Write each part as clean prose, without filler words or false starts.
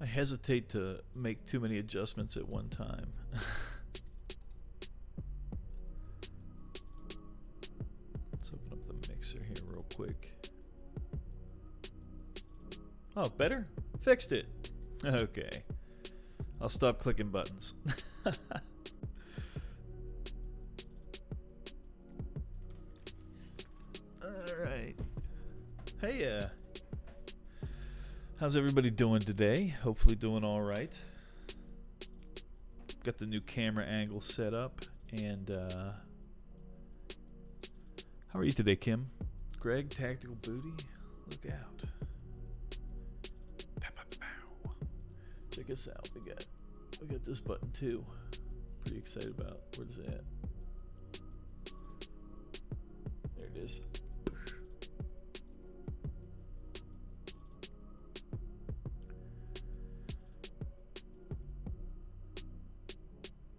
I hesitate to make too many adjustments at one time. Let's open up the mixer here real quick. Oh, better? Fixed it. Okay. I'll stop clicking buttons. Alright. Hey, how's everybody doing today? Hopefully doing alright. Got the new camera angle set up. And, how are you today, Kim? Greg, Tactical Booty? Look out. Pow, pow, pow. Check us out. We got this button too. Pretty excited about where's it at. There it is.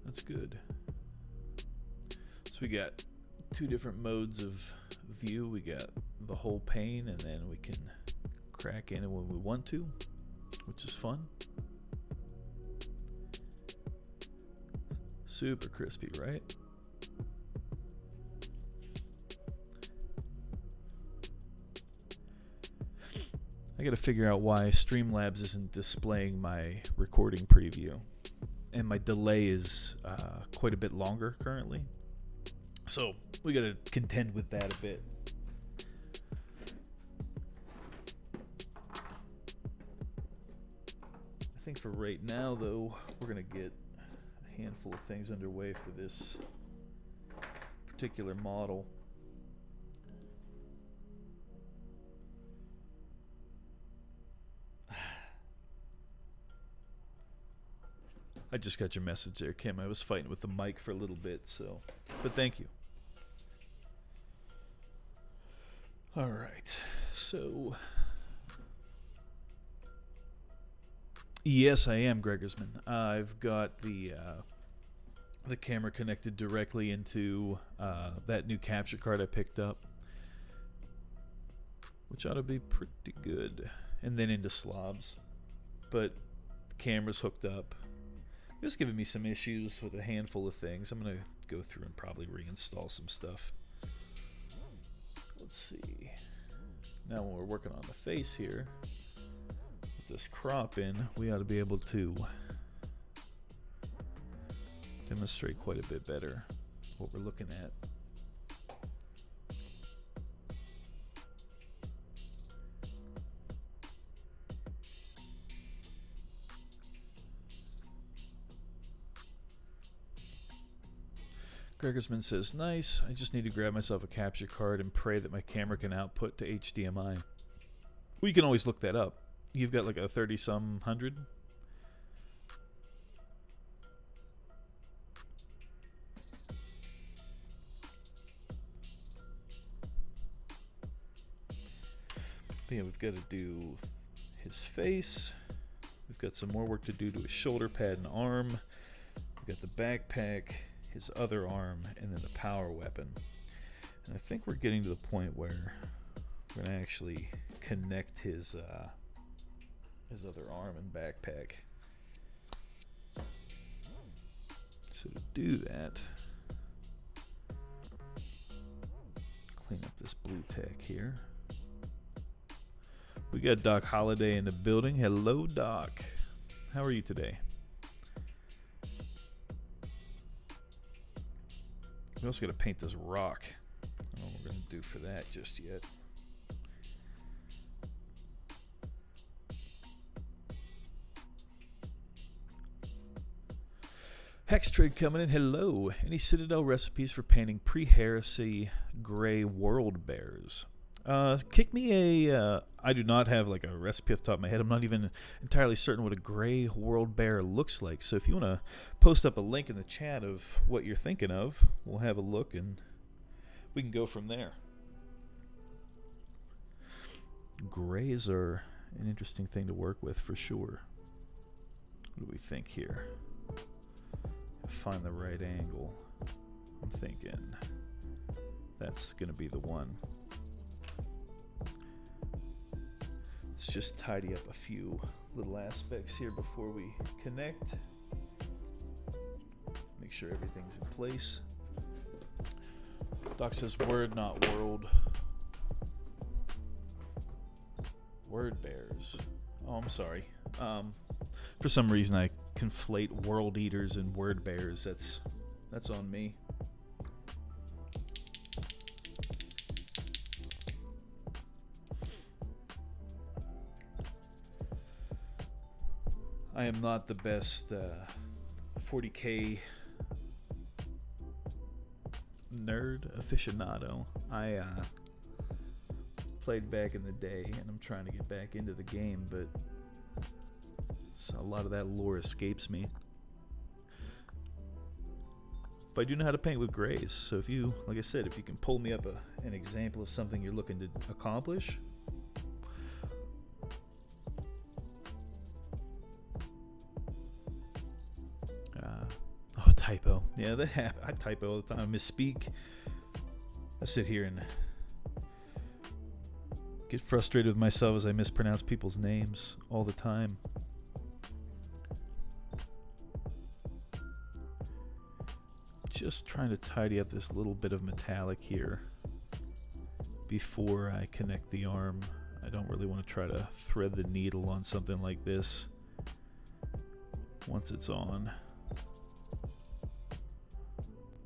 That's good. So we got two different modes of view. We got the whole pane, and then we can crack in it when we want to, which is fun. Super crispy, right? I gotta figure out why Streamlabs isn't displaying my recording preview. And my delay is quite a bit longer currently. So we gotta contend with that a bit. I think for right now, though, we're gonna get a handful of things underway for this particular model. I just got your message there, Kim. I was fighting with the mic for a little bit, so, but thank you. All right, so yes, I am Gregersman. I've got the camera connected directly into that new capture card I picked up, which ought to be pretty good, and then into slobs. But the camera's hooked up. It was giving me some issues with a handful of things. I'm going to go through and probably reinstall some stuff. Let's see. Now when we're working on the face here, with this crop in, we ought to be able to demonstrate quite a bit better what we're looking at. Gregersman says, nice, I just need to grab myself a capture card and pray that my camera can output to HDMI. Well, you can always look that up. You've got like a 30-some hundred. But yeah, we've got to do his face. We've got some more work to do to his shoulder pad and arm. We've got the backpack, his other arm, and then the power weapon. And I think we're getting to the point where we're going to actually connect his other arm and backpack. So to do that, clean up this blue tack here. We got Doc Holliday in the building. Hello, Doc. How are you today? We also got to paint this rock. I don't know what we're going to do for that just yet. Hex Trade coming in. Hello. Any Citadel recipes for painting pre-heresy gray world bears? Kick me a... I do not have like a recipe off the top of my head. I'm not even entirely certain what a gray world bear looks like. So if you want to post up a link in the chat of what you're thinking of, we'll have a look and we can go from there. Grays are an interesting thing to work with for sure. What do we think here? Find the right angle. I'm thinking that's going to be the one. Let's just tidy up a few little aspects here before we connect. Make sure everything's in place. Doc says word, not world. Word bears. Oh, I'm sorry. For some reason I conflate world eaters and word bears. That's on me. I am not the best 40k nerd aficionado. I played back in the day, and I'm trying to get back into the game, but a lot of that lore escapes me. But I do know how to paint with grays, so if you, like I said, if you can pull me up an example of something you're looking to accomplish, typo. Yeah, that happens. I typo all the time. I misspeak. I sit here and get frustrated with myself as I mispronounce people's names all the time. Just trying to tidy up this little bit of metallic here before I connect the arm. I don't really want to try to thread the needle on something like this once it's on.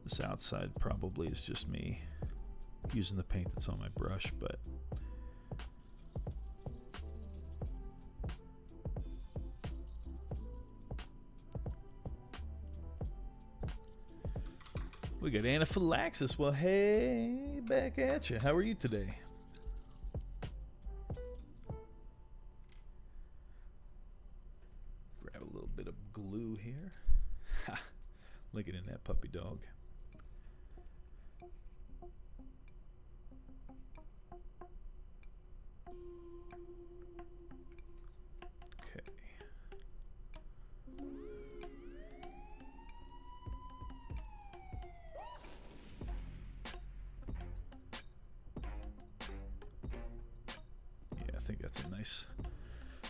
This outside probably is just me using the paint that's on my brush, but we got anaphylaxis. Well, hey, back at you. How are you today? Grab a little bit of glue here. Ha! Look at that puppy dog.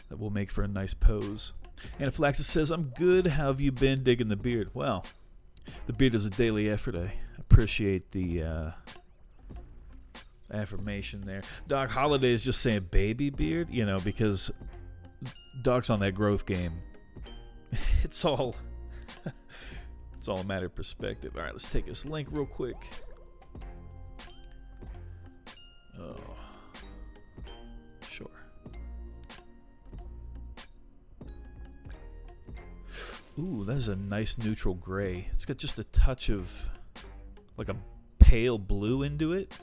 That will make for a nice pose. Anaphylaxis says, I'm good. How have you been? Digging the beard. Well, the beard is a daily effort. I appreciate the affirmation there. Doc Holiday is just saying baby beard, because Doc's on that growth game. It's all a matter of perspective. All right, let's take this link real quick. Oh. Sure. Ooh, that is a nice neutral gray. It's got just a touch of like a pale blue into it.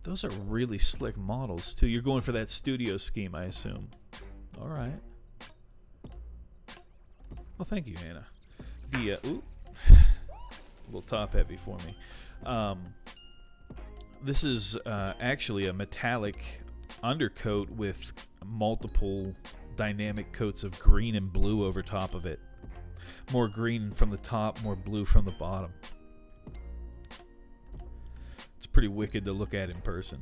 Those are really slick models too. You're going for that studio scheme, I assume. All right. Well, thank you, Hannah. A little top heavy for me. This is actually a metallic undercoat with multiple dynamic coats of green and blue over top of it. More green from the top, more blue from the bottom. It's pretty wicked to look at in person.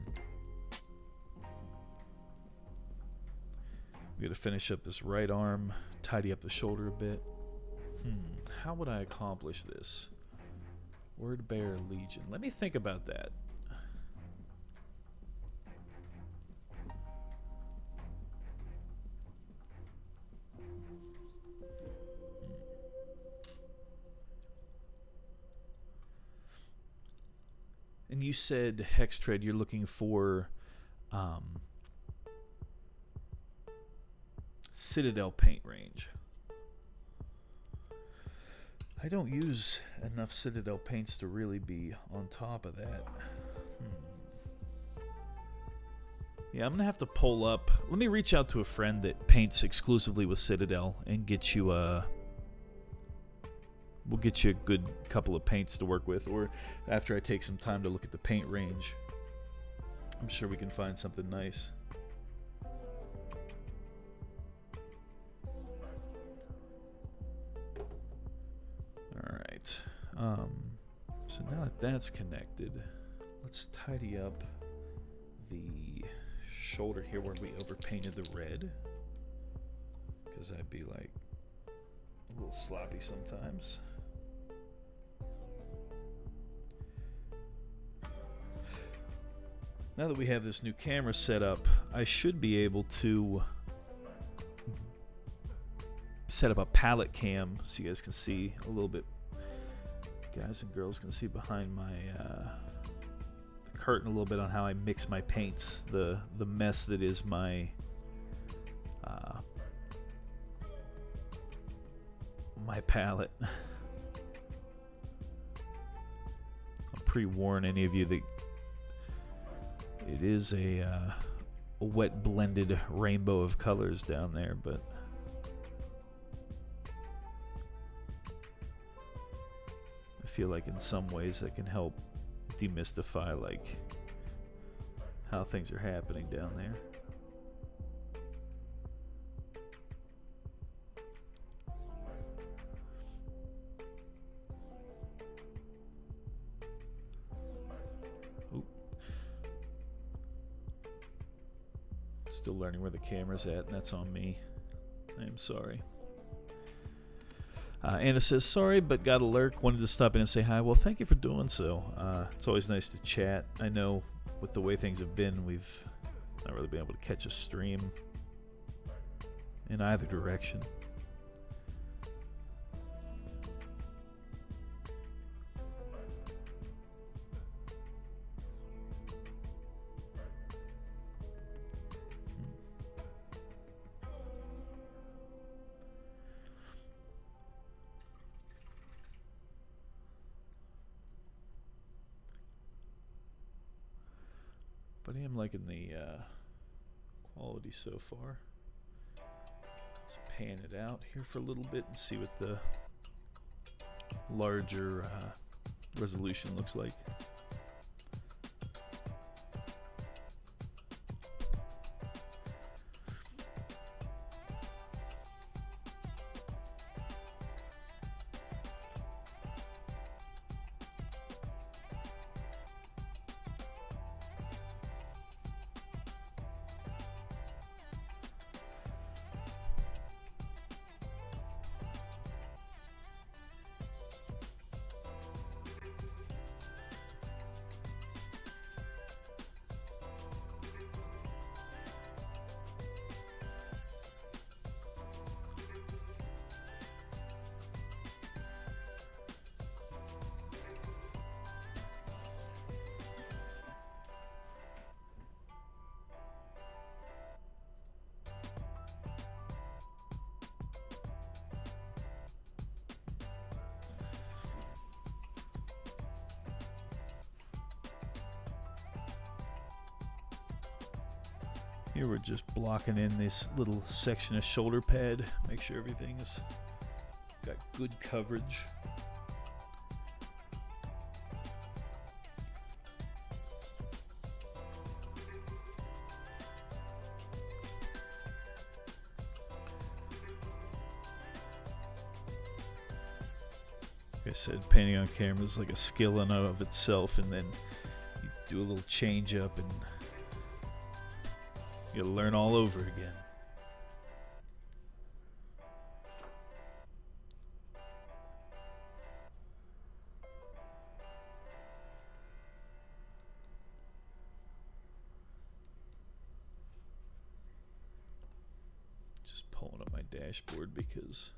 We got to finish up this right arm, tidy up the shoulder a bit. How would I accomplish this? Word Bear Legion. Let me think about that. And you said, Hextread, you're looking for Citadel paint range. I don't use enough Citadel paints to really be on top of that. Yeah, I'm going to have to pull up. Let me reach out to a friend that paints exclusively with Citadel and get you we'll get you a good couple of paints to work with, or after I take some time to look at the paint range, I'm sure we can find something nice. Alright, so now that that's connected, let's tidy up the shoulder here where we overpainted the red, because I'd be like a little sloppy sometimes. Now that we have this new camera set up, I should be able to set up a palette cam so you guys can see a little bit. Guys and girls can see behind my the curtain a little bit on how I mix my paints, the mess that is my my palette. I'll pre-warn any of you that it is a wet blended rainbow of colors down there, but I feel like in some ways that can help demystify like how things are happening down there. Still learning where the camera's at, and that's on me. I am sorry. Anna says, sorry, but got a lurk. Wanted to stop in and say hi. Well, thank you for doing so. It's always nice to chat. I know with the way things have been, we've not really been able to catch a stream in either direction. But I am liking the quality so far. Let's pan it out here for a little bit and see what the larger resolution looks like. Here we're just blocking in this little section of shoulder pad. Make sure everything's got good coverage. Like I said, painting on camera is like a skill in and of itself, and then you do a little change up and you gotta learn all over again. Just pulling up my dashboard because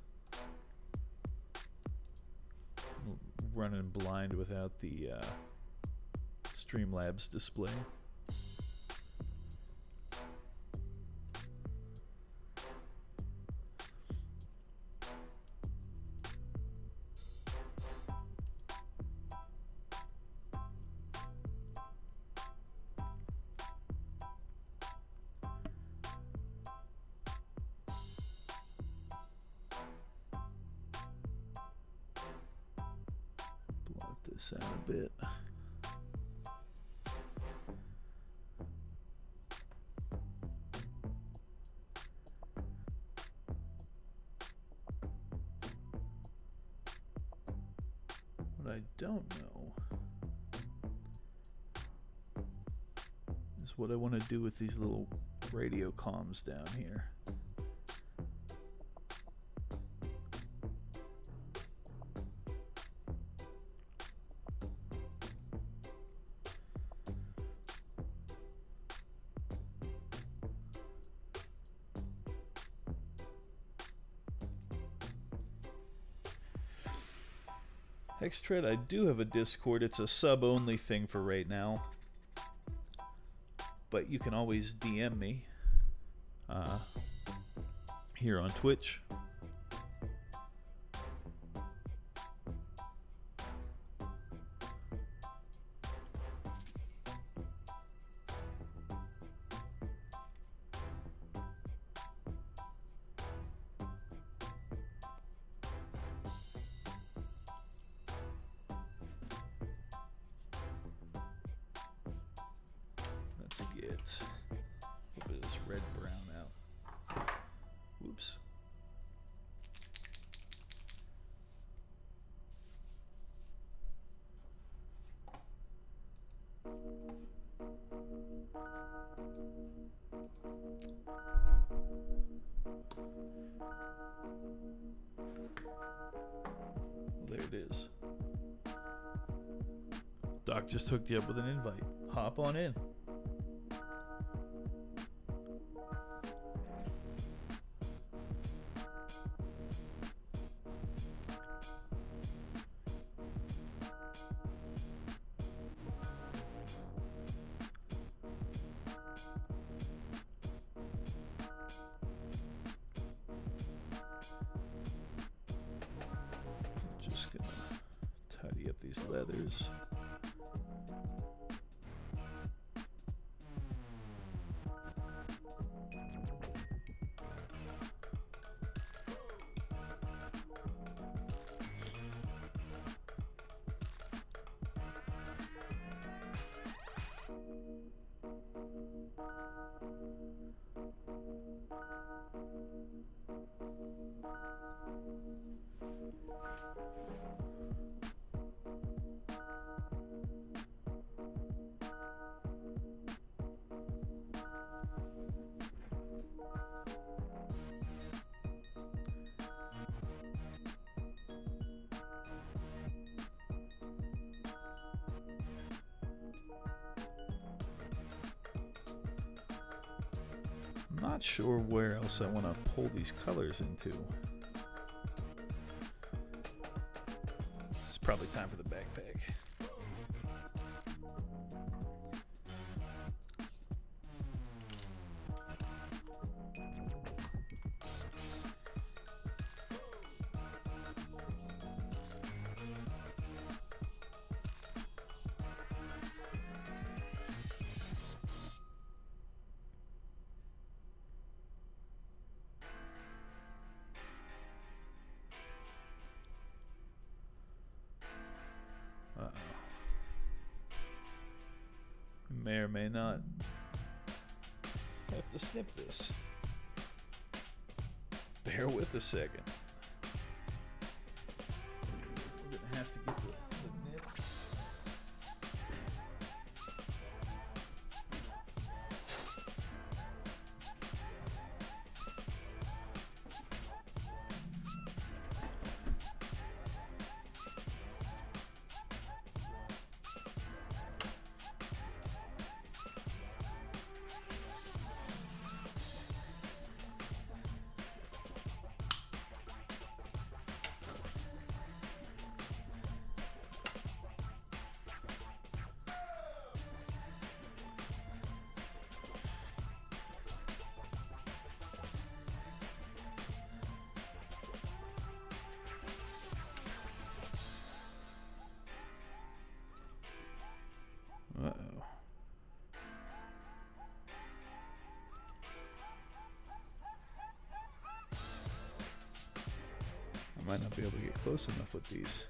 I'm running blind without the Streamlabs display. This out a bit. What I don't know is is what I want to do with these little radio comms down here. Hextread, I do have a Discord. It's a sub-only thing for right now. But you can always DM me here on Twitch. There it is. Doc just hooked you up with an invite. Hop on in. Just gonna tidy up these leathers. Not sure where else I want to pull these colors into. It's probably time for the backpack. May or may not have to snip this. Bear with a second. We're gonna have to get the nip. Uh-oh. I might not be able to get close enough with these.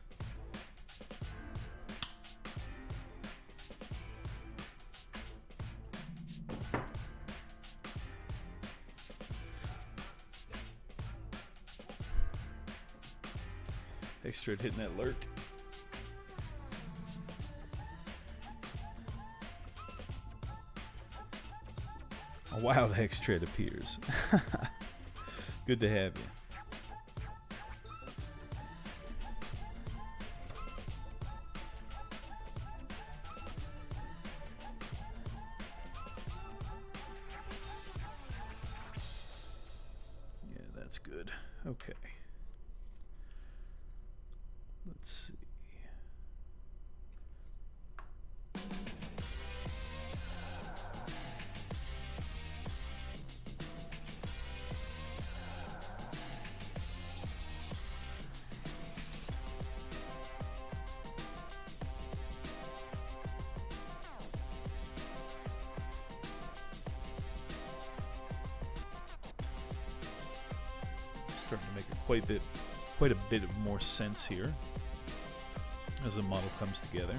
Extra hitting that lurk. A wild hex tread appears. Good to have you. Yeah, that's good. Okay. Let's see. Starting to make quite a bit of more sense here as the model comes together.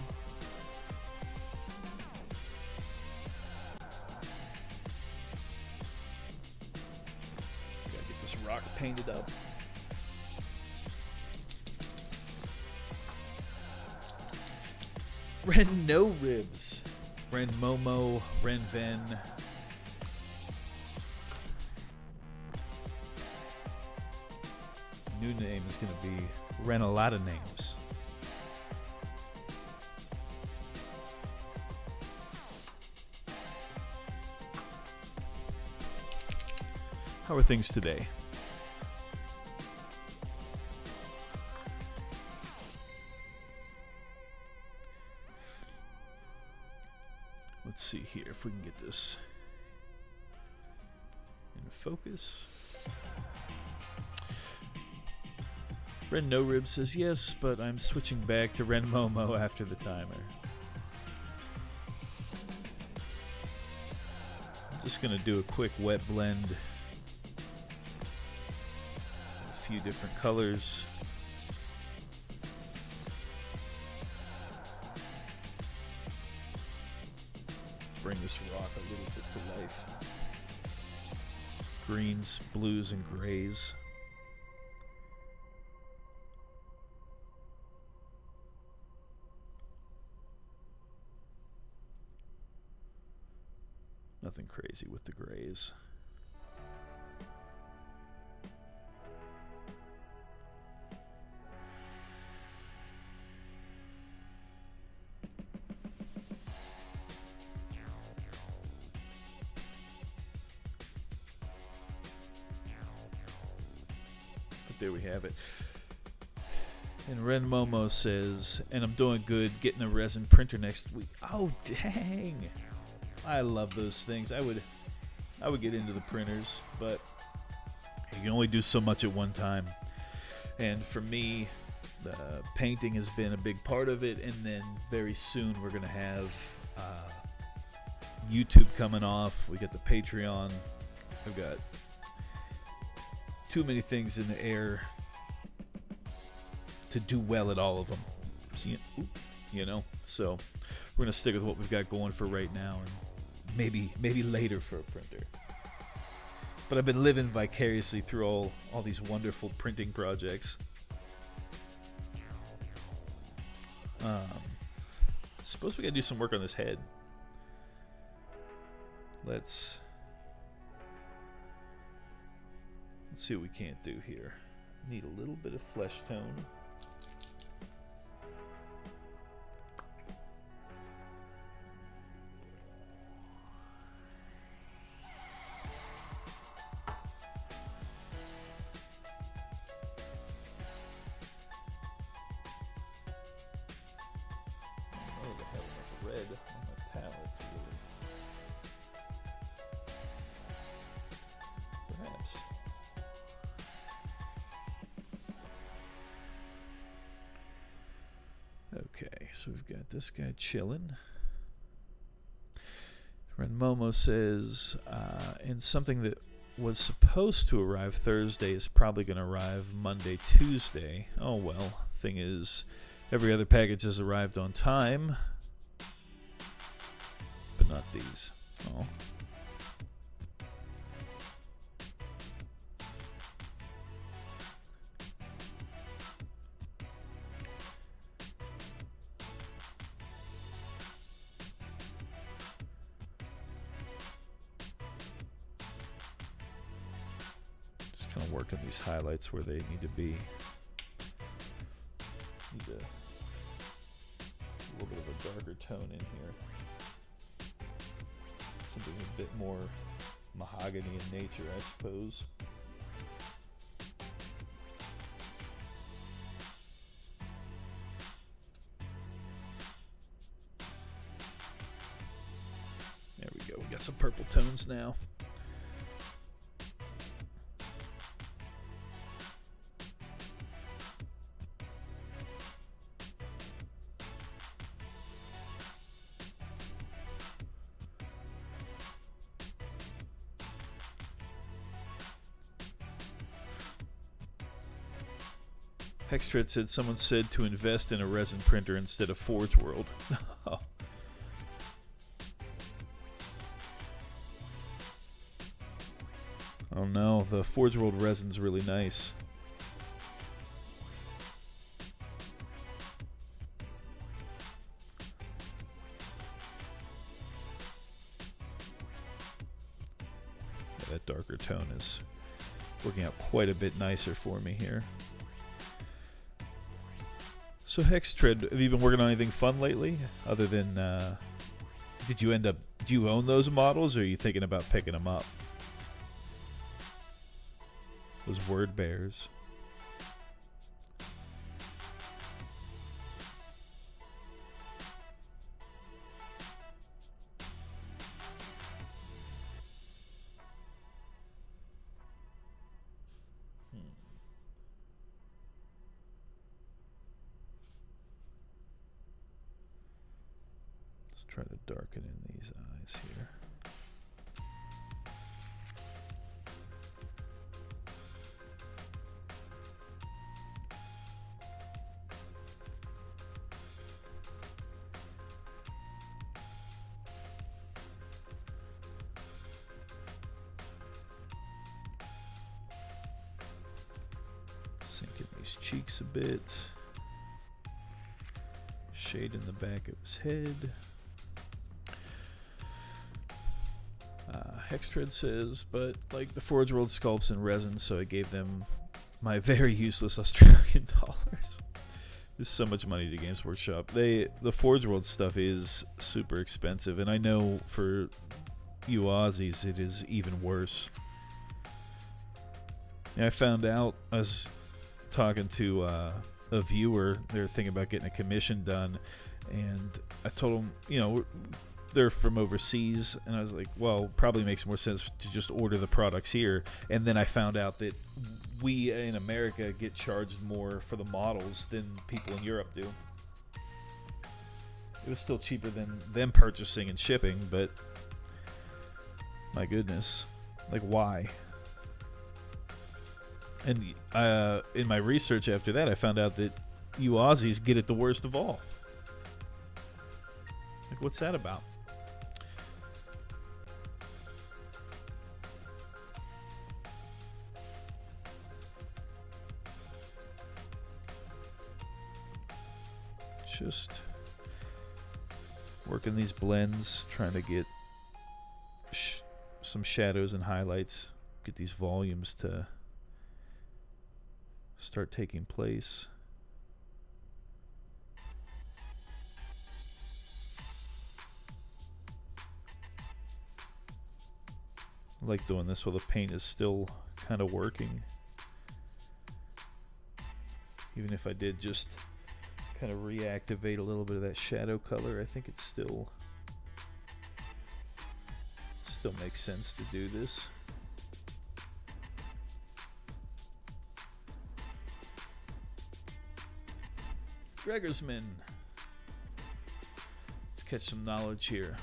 Gotta get this rock painted up. Ren No Ribs, Ren Momo, Ren Ven. New name is going to be Ren a lot of names. How are things today? Let's see here if we can get this in focus. Ren No Rib says yes, but I'm switching back to Ren Momo after the timer. I'm just going to do a quick wet blend. A few different colors. Bring this rock a little bit to life. Greens, blues, and grays. Nothing crazy with the grays. But there we have it. And Ren Momo says, and I'm doing good, getting a resin printer next week. Oh, dang. I love those things. I would get into the printers, but you can only do so much at one time. And for me, the painting has been a big part of it, and then very soon we're going to have YouTube coming off. We got the Patreon. I've got too many things in the air to do well at all of them. So we're going to stick with what we've got going for right now, and maybe later for a printer. But I've been living vicariously through all these wonderful printing projects. Suppose we gotta do some work on this head. Let's see what we can't do here. Need a little bit of flesh tone. Red on my palette, really. Perhaps. Okay, so we've got this guy chilling. Ren Momo says, and something that was supposed to arrive Thursday is probably going to arrive Monday, Tuesday. Oh well, thing is, every other package has arrived on time. But not these. Oh. on working these highlights where they need to be. Need a little bit of a darker tone in here. Something a bit more mahogany in nature, I suppose. There we go. We got some purple tones now. Hextred said someone said to invest in a resin printer instead of Forge World. Oh no, the Forge World resin's really nice. Yeah, that darker tone is working out quite a bit nicer for me here. So Hextred, have you been working on anything fun lately? Other than, do you own those models, or are you thinking about picking them up? Those word bears. Let's try to darken in these eyes here. Sinking these cheeks a bit. Shade in the back of his head. Hextred says, but like the Forge World sculpts in resin, so I gave them my very useless Australian dollars. There's so much money to Games Workshop. The Forge World stuff is super expensive, and I know for you Aussies it is even worse. And I found out, I was talking to a viewer, they were thinking about getting a commission done, and I told them, you know, they're from overseas, and I was like, well, probably makes more sense to just order the products here. And then I found out that we in America get charged more for the models than people in Europe do. It was still cheaper than them purchasing and shipping, but my goodness, like, why? And in my research after that, I found out that you Aussies get it the worst of all. Like, what's that about? Just working these blends, trying to get some shadows and highlights, get these volumes to start taking place. I like doing this while the paint is still kind of working. Even if I did just kind of reactivate a little bit of that shadow color, I think it still makes sense to do this. Gregersman. Let's catch some knowledge here.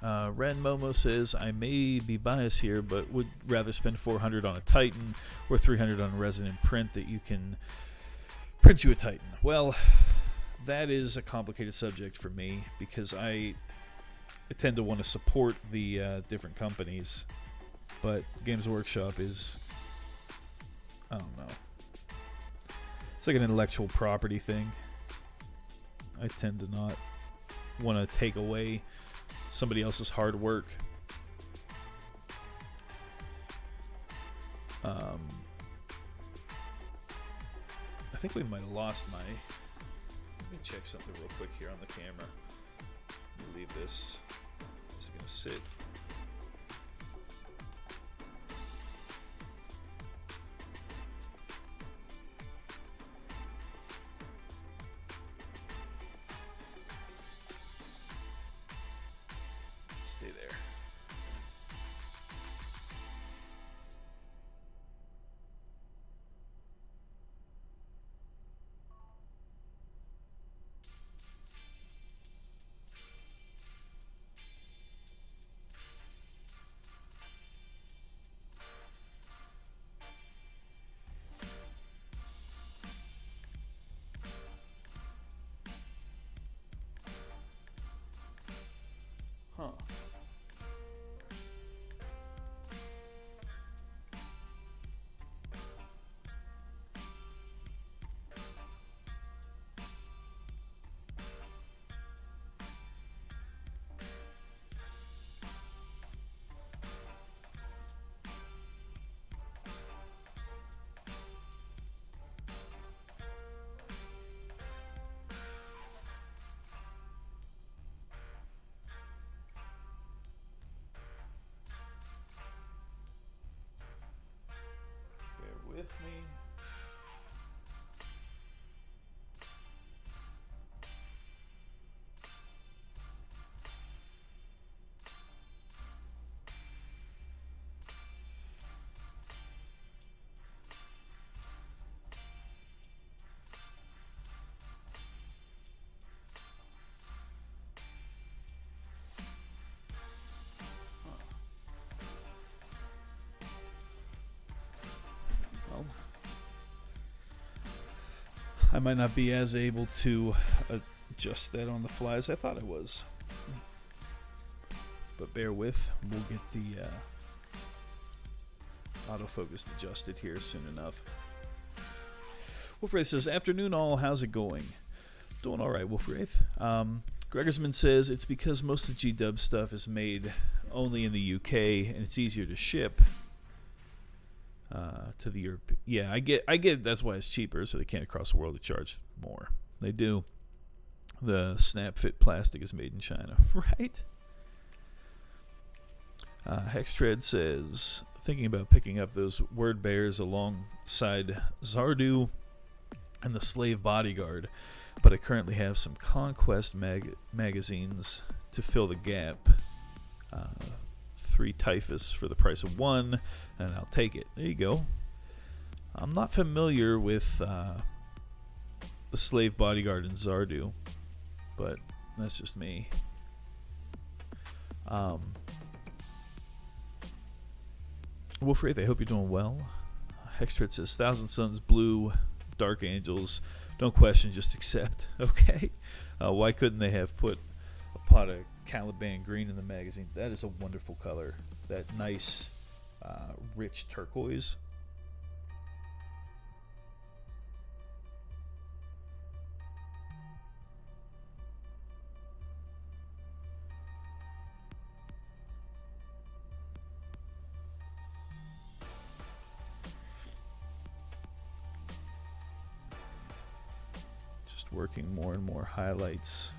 Ren Momo says, I may be biased here, but would rather spend $400 on a Titan or $300 on resin and print that you can print you a Titan. Well, that is a complicated subject for me because I tend to want to support the different companies, but Games Workshop is, I don't know, it's like an intellectual property thing. I tend to not want to take away somebody else's hard work. I think we might have lost my... Let me check something real quick here on the camera. Let me leave this. This is going to sit. Stay there. Huh. Bear with me. Well, I might not be as able to adjust that on the fly as I thought I was. But bear with, we'll get the autofocus adjusted here soon enough. Wolfwraith says, afternoon all, how's it going? Doing alright, Wolfwraith. Gregersman says, it's because most of the G-Dub stuff is made only in the UK and it's easier to ship to the Europe. Yeah, I get that's why it's cheaper, so they can't across the world to charge more. They do. The snap fit plastic is made in China, right? Hextread says, thinking about picking up those word bears alongside Zardu and the Slave Bodyguard, but I currently have some Conquest magazines to fill the gap. 3 Typhus for the price of 1, and I'll take it. There you go. I'm not familiar with the Slave Bodyguard and Zardu, but that's just me. Wolfwraith, I hope you're doing well. Hextred says, Thousand Suns, Blue, Dark Angels. Don't question, just accept. Okay. Why couldn't they have put a pot of Caliban green in the magazine? That is a wonderful color. That nice, rich turquoise. Just working more and more highlights.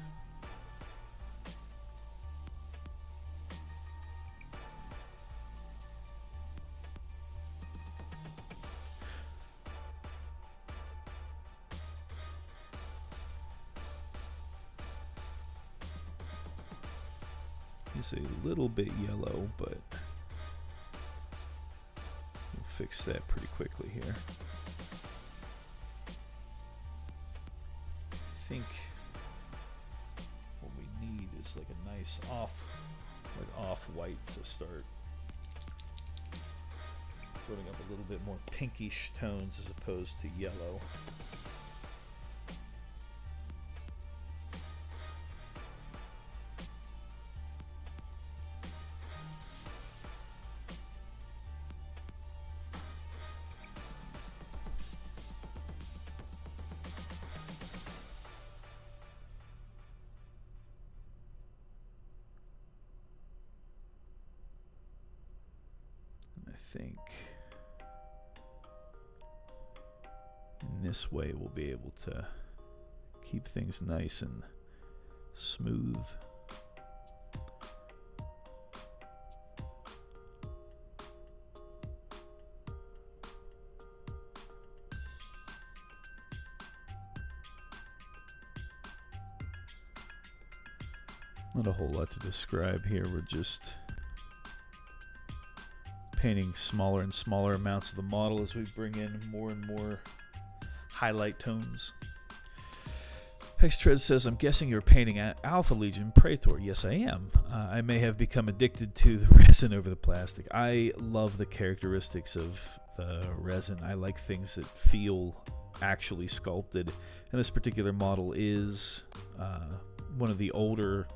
It's a little bit yellow, but we'll fix that pretty quickly here. I think what we need is like a nice off-white to start putting up a little bit more pinkish tones as opposed to yellow. I think And this way we'll be able to keep things nice and smooth. Not a whole lot to describe here. We're just painting smaller and smaller amounts of the model as we bring in more and more highlight tones. Hextread says, I'm guessing you're painting Alpha Legion Praetor. Yes, I am. I may have become addicted to the resin over the plastic. I love the characteristics of the resin. I like things that feel actually sculpted. And this particular model is one of the older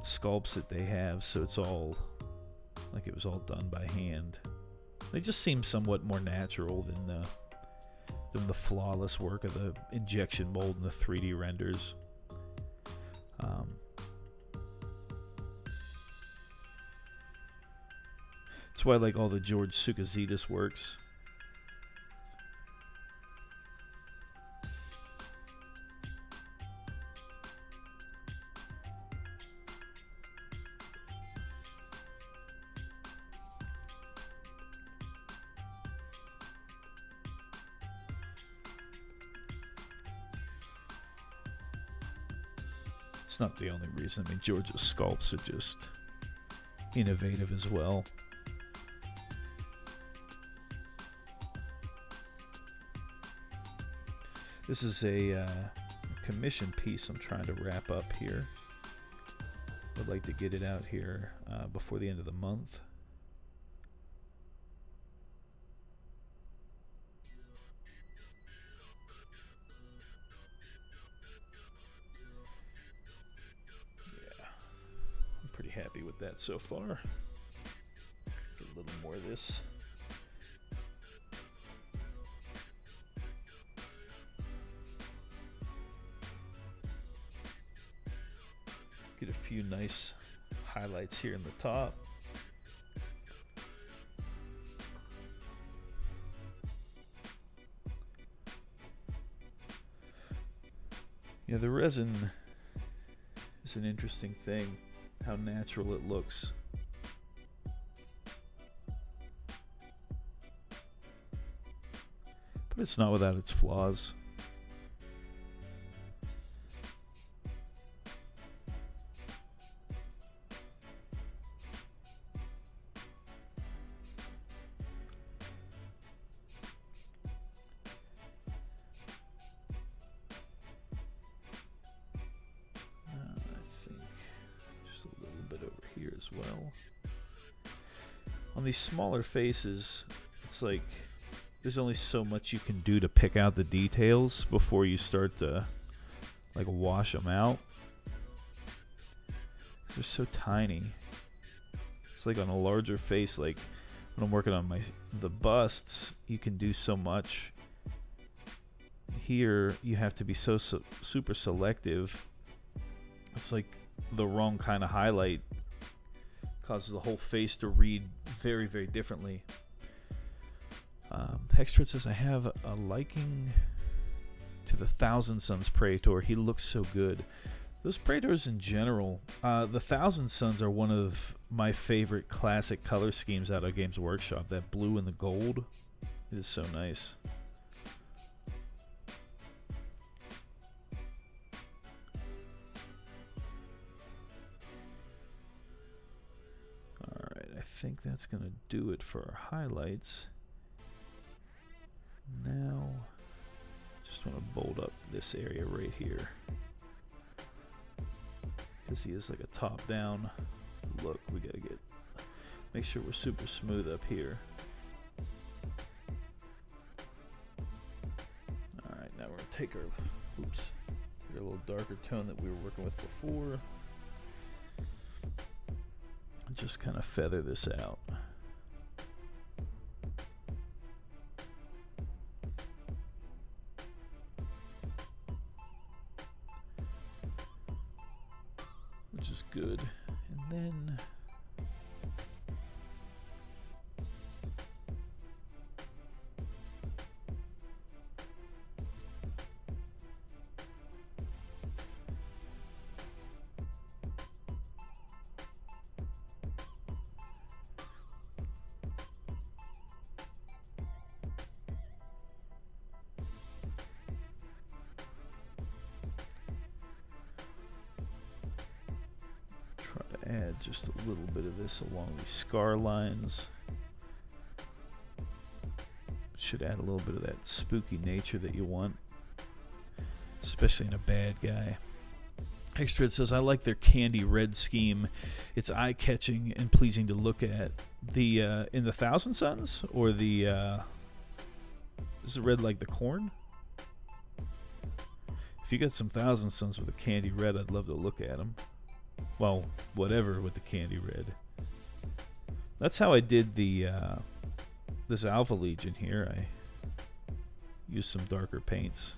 sculpts that they have, so it's all like it was all done by hand. They just seem somewhat more natural than the flawless work of the injection mold and the 3D renders. That's why I like all the George Sukazidis works. It's not the only reason. I mean, George's sculpts are just innovative as well. This is a commission piece I'm trying to wrap up here. I'd like to get it out here before the end of the month. Happy with that so far. Get a little more of this. Get a few nice highlights here in the top. Yeah, the resin is an interesting thing. How natural it looks. But it's not without its flaws. As well. On these smaller faces, it's like there's only so much you can do to pick out the details before you start to like wash them out. They're so tiny. It's like on a larger face, like when I'm working on the busts, you can do so much. Here you have to be so super selective. It's like the wrong kind of highlight causes the whole face to read very, very differently. Hextread says, I have a liking to the Thousand Suns Praetor. He looks so good. Those Praetors in general, the Thousand Suns are one of my favorite classic color schemes out of Games Workshop. That blue and the gold is so nice. I think that's going to do it for our highlights. Now, just want to bold up this area right here, because he is like a top-down look. We got to make sure we're super smooth up here. All right, now we're going to take our a little darker tone that we were working with before. Just kind of feather this out. Which is good. And then add just a little bit of this along these scar lines. Should add a little bit of that spooky nature that you want, especially in a bad guy. Extra says, I like their candy red scheme. It's eye-catching and pleasing to look at. The in the Thousand Suns, or the is it red like the corn? If you got some Thousand Suns with a candy red, I'd love to look at them. Well, whatever with the candy red. That's how I did the this Alpha Legion here. I used some darker paints.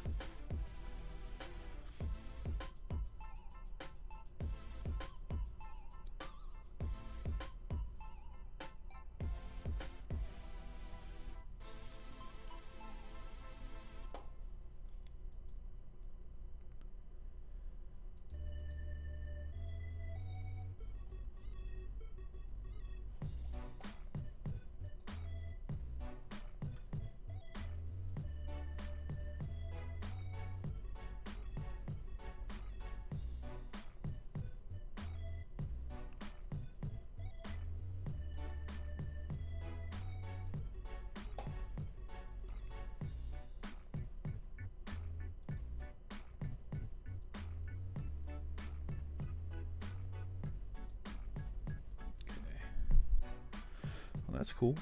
Well, that's cool.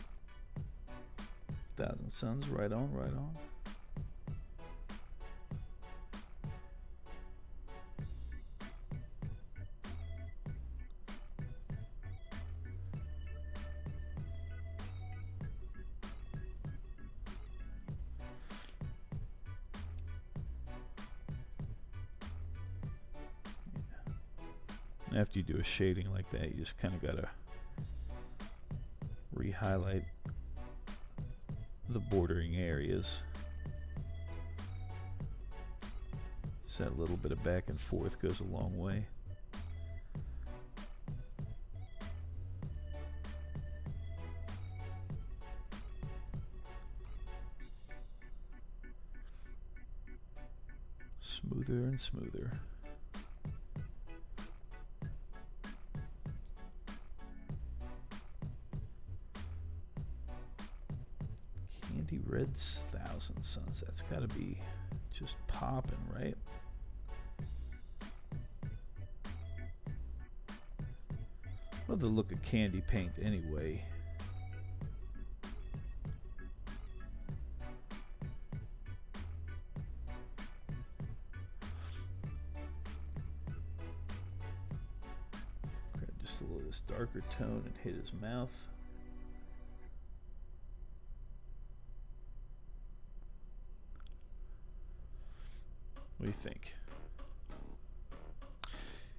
Thousand Suns, right on, right on. And after you do a shading like that, you just kind of gotta re-highlight the bordering areas. So that little bit of back and forth goes a long way. Smoother and smoother. Candy Red's Thousand Suns. That's got to be just popping, right? Love the look of candy paint anyway. Grab just a little of this darker tone and hit his mouth. What do you think?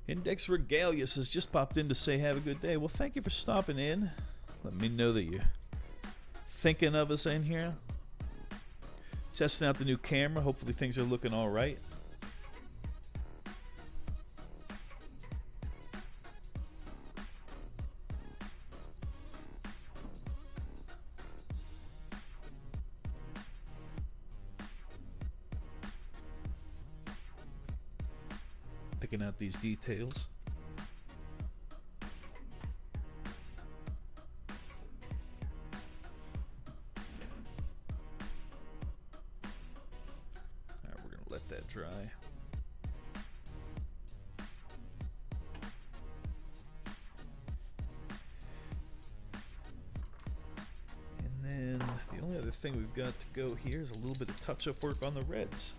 Index Regalius has just popped in to say have a good day. Well, thank you for stopping in. Let me know that you're thinking of us in here. Testing out the new camera. Hopefully things are looking all right. Picking out these details. All right, we're going to let that dry. And then the only other thing we've got to go here is a little bit of touch-up work on the reds.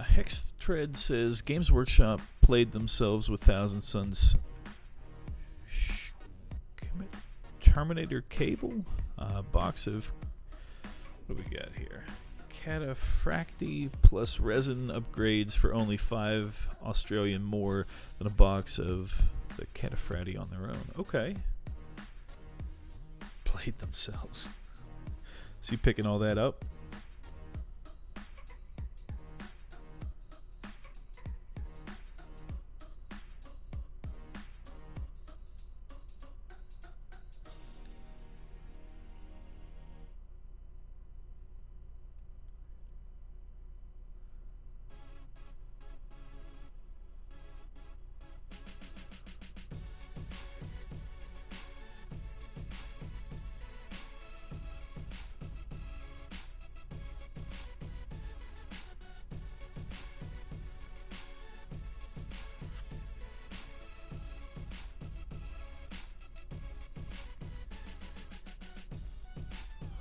Hex Tread says Games Workshop played themselves with Thousand Suns Terminator cable. Box of, what do we got here? Cataphracti plus resin upgrades for only 5 Australian more than a box of the Cataphracti on their own. Okay. Play fight themselves. So you picking all that up?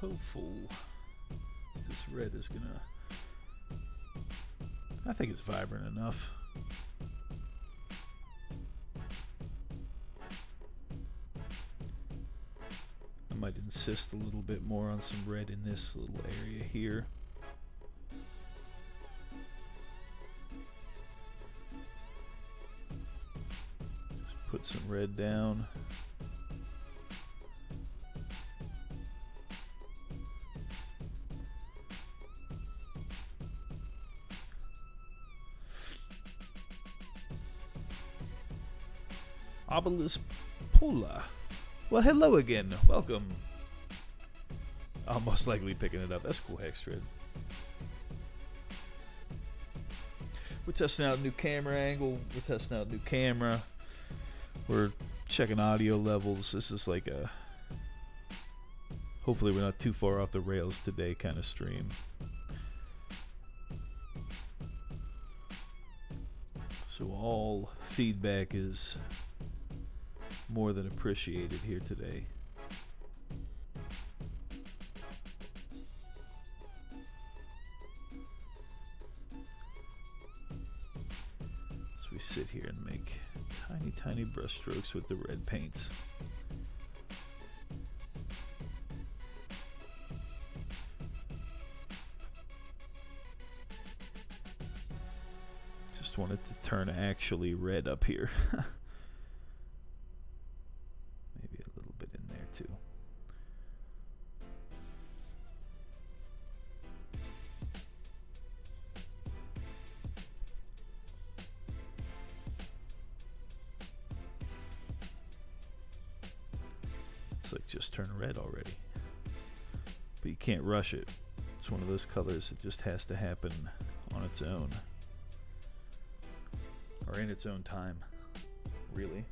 Hopeful this red is gonna, I think it's vibrant enough. I might insist a little bit more on some red in this little area here. Just put some red down. Obelisk Pola. Well, hello again. Welcome. I'll most likely picking it up. That's cool, hex thread. We're testing out a new camera angle. We're testing out a new camera. We're checking audio levels. This is like a, hopefully we're not too far off the rails today kind of stream. So all feedback is more than appreciated here today. So we sit here and make tiny brush strokes with the red paints. Just wanted to turn actually red up here. Too. It's like just turn red already, but you can't rush it. It's one of those colors that just has to happen on its own, or in its own time, really.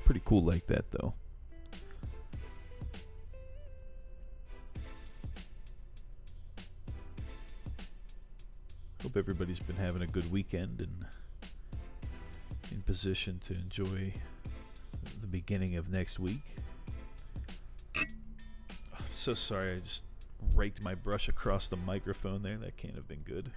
Pretty cool like that though. Hope everybody's been having a good weekend and in position to enjoy the beginning of next week. I'm so sorry, I just raked my brush across the microphone there. That can't have been good.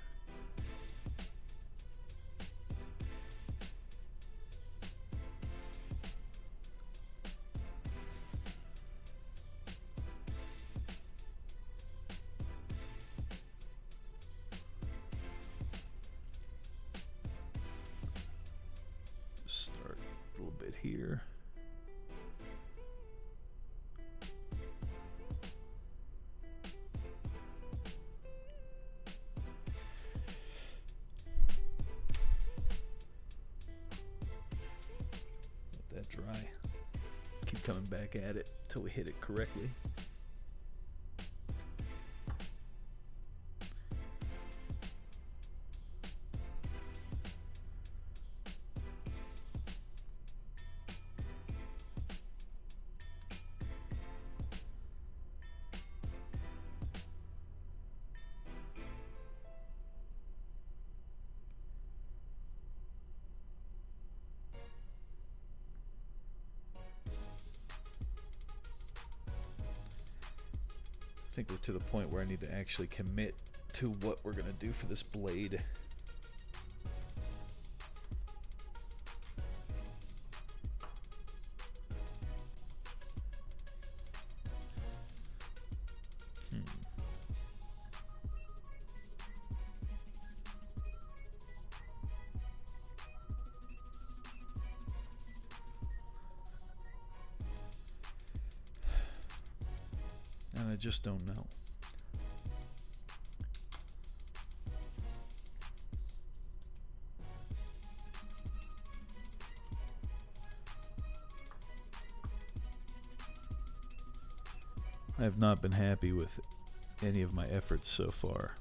Here. Let that dry. Keep coming back at it till we hit it correctly. I think we're to the point where I need to actually commit to what we're going to do for this blade. And I just don't know. I have not been happy with any of my efforts so far.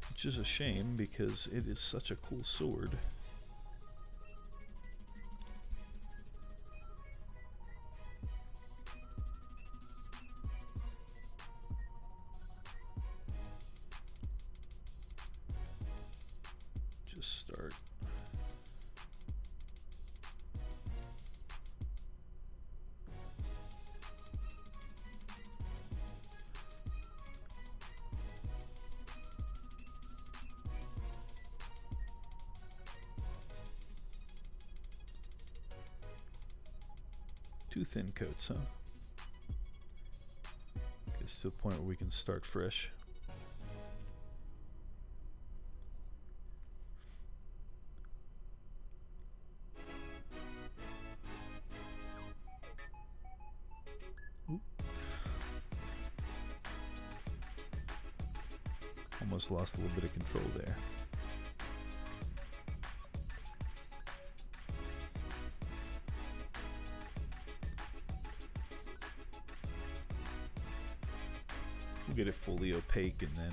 Which is a shame because it is such a cool sword. Just start. Two thin coats, huh? Gets to a point where we can start fresh. Oop. Almost lost a little bit of control there. We'll get it fully opaque and then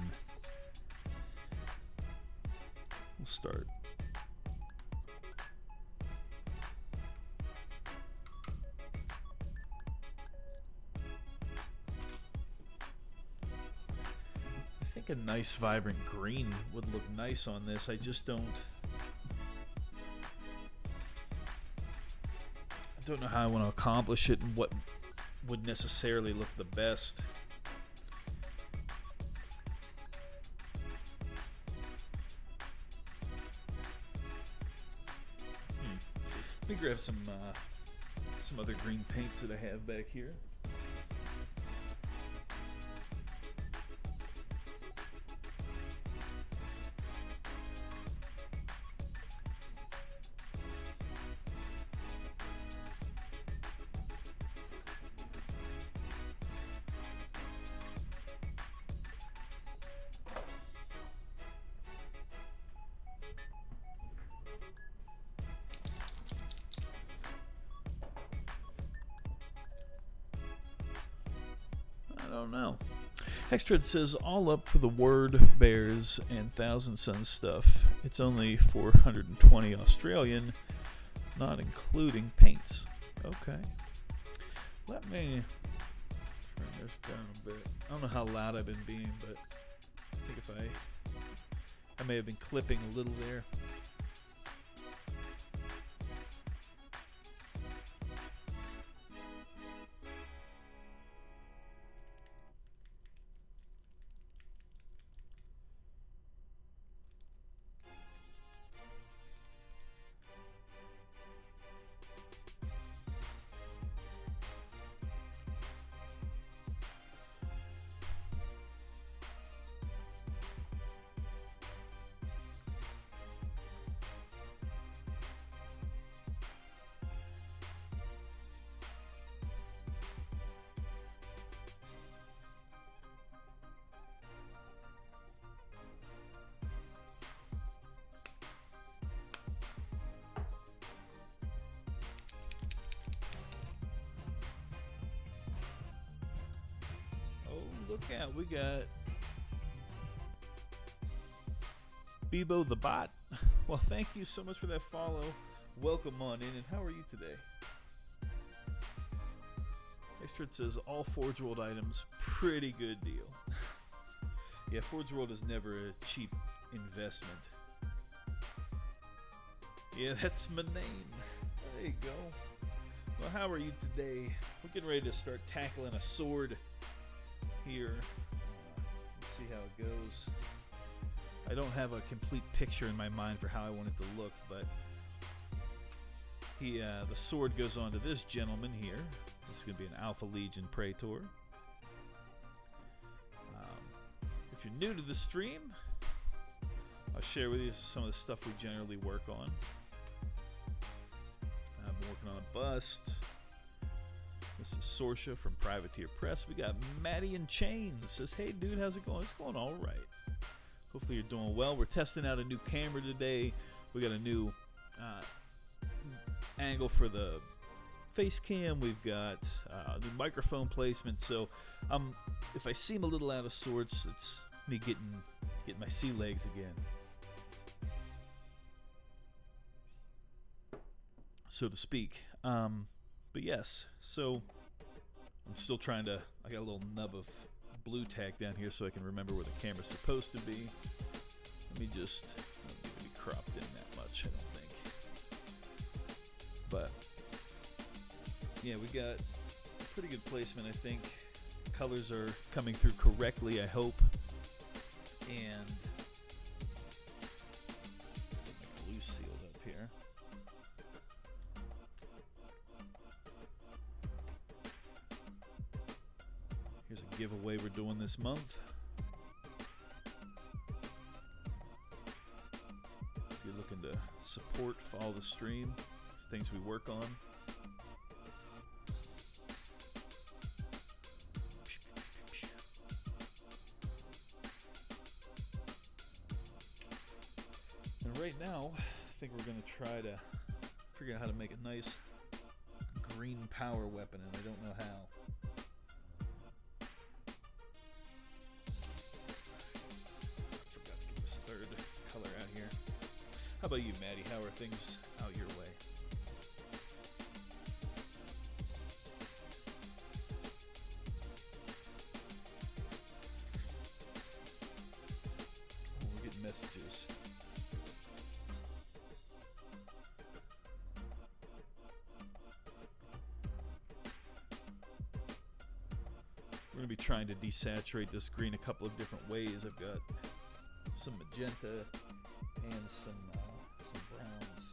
we'll start. I think a nice vibrant green would look nice on this. I just don't know how I want to accomplish it and what would necessarily look the best. Let me grab some other green paints that I have back here. I don't know. Hextred says, all up for the word bears and Thousand Suns stuff. It's only 420 Australian, not including paints. Okay. Let me turn this down a bit. I don't know how loud I've been being, but I think if I may have been clipping a little there. Look out, we got Bebo the bot. Well, thank you so much for that follow. Welcome on in, and how are you today? Extrid says, all Forge World items, pretty good deal. Yeah, Forge World is never a cheap investment. Yeah, that's my name. There you go. Well, how are you today? We're getting ready to start tackling a sword here. Let's see how it goes. I don't have a complete picture in my mind for how I want it to look, but the sword goes on to this gentleman here. This is going to be an Alpha Legion Praetor. If you're new to the stream, I'll share with you some of the stuff we generally work on. I've been working on a bust. This is Sorsha from Privateer Press. We got Maddie in Chains. Says, hey dude, how's it going? It's going all right. Hopefully you're doing well. We're testing out a new camera today. We got a new angle for the face cam. We've got new microphone placement. So if I seem a little out of sorts, it's me getting my sea legs again, so to speak. But yes, so I'm still trying to, I got a little nub of blue tack down here so I can remember where the camera's supposed to be. Let me just, I don't need to be cropped in that much, I don't think. But yeah, we got pretty good placement, I think. Colors are coming through correctly, I hope. And get my glue sealed up here. Here's a giveaway we're doing this month. If you're looking to support, follow the stream. It's things we work on. And right now, I think we're going to try to figure out how to make a nice green power weapon, and I don't know how. Third color out here. How about you, Maddie? How are things out your way? Oh, we're getting messages. We're going to be trying to desaturate this green a couple of different ways. I've got some magenta and some browns.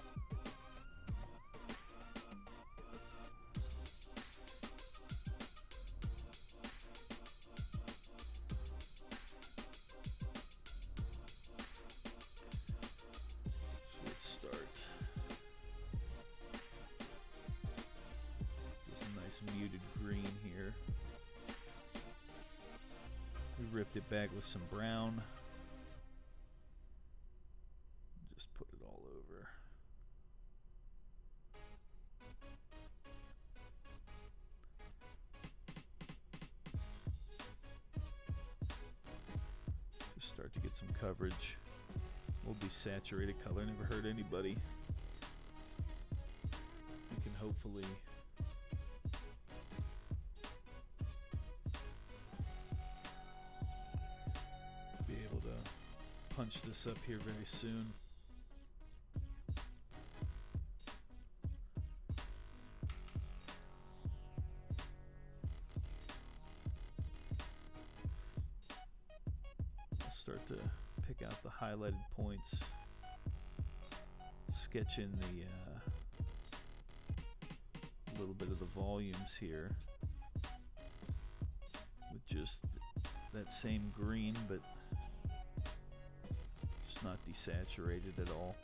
So let's start. This nice muted green here. We ripped it back with some brown. Put it all over. Just start to get some coverage. We'll be saturated color, never hurt anybody. We can hopefully be able to punch this up here very soon. Start to pick out the highlighted points, sketch in the little bit of the volumes here with just that same green, but just not desaturated at all.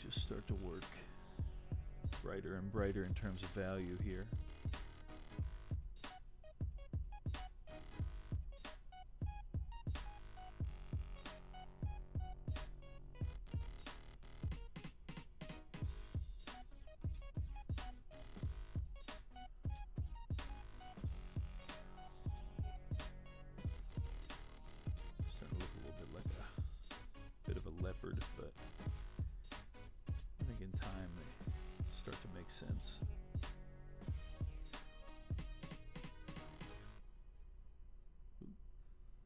Just start to work brighter and brighter in terms of value here. sense.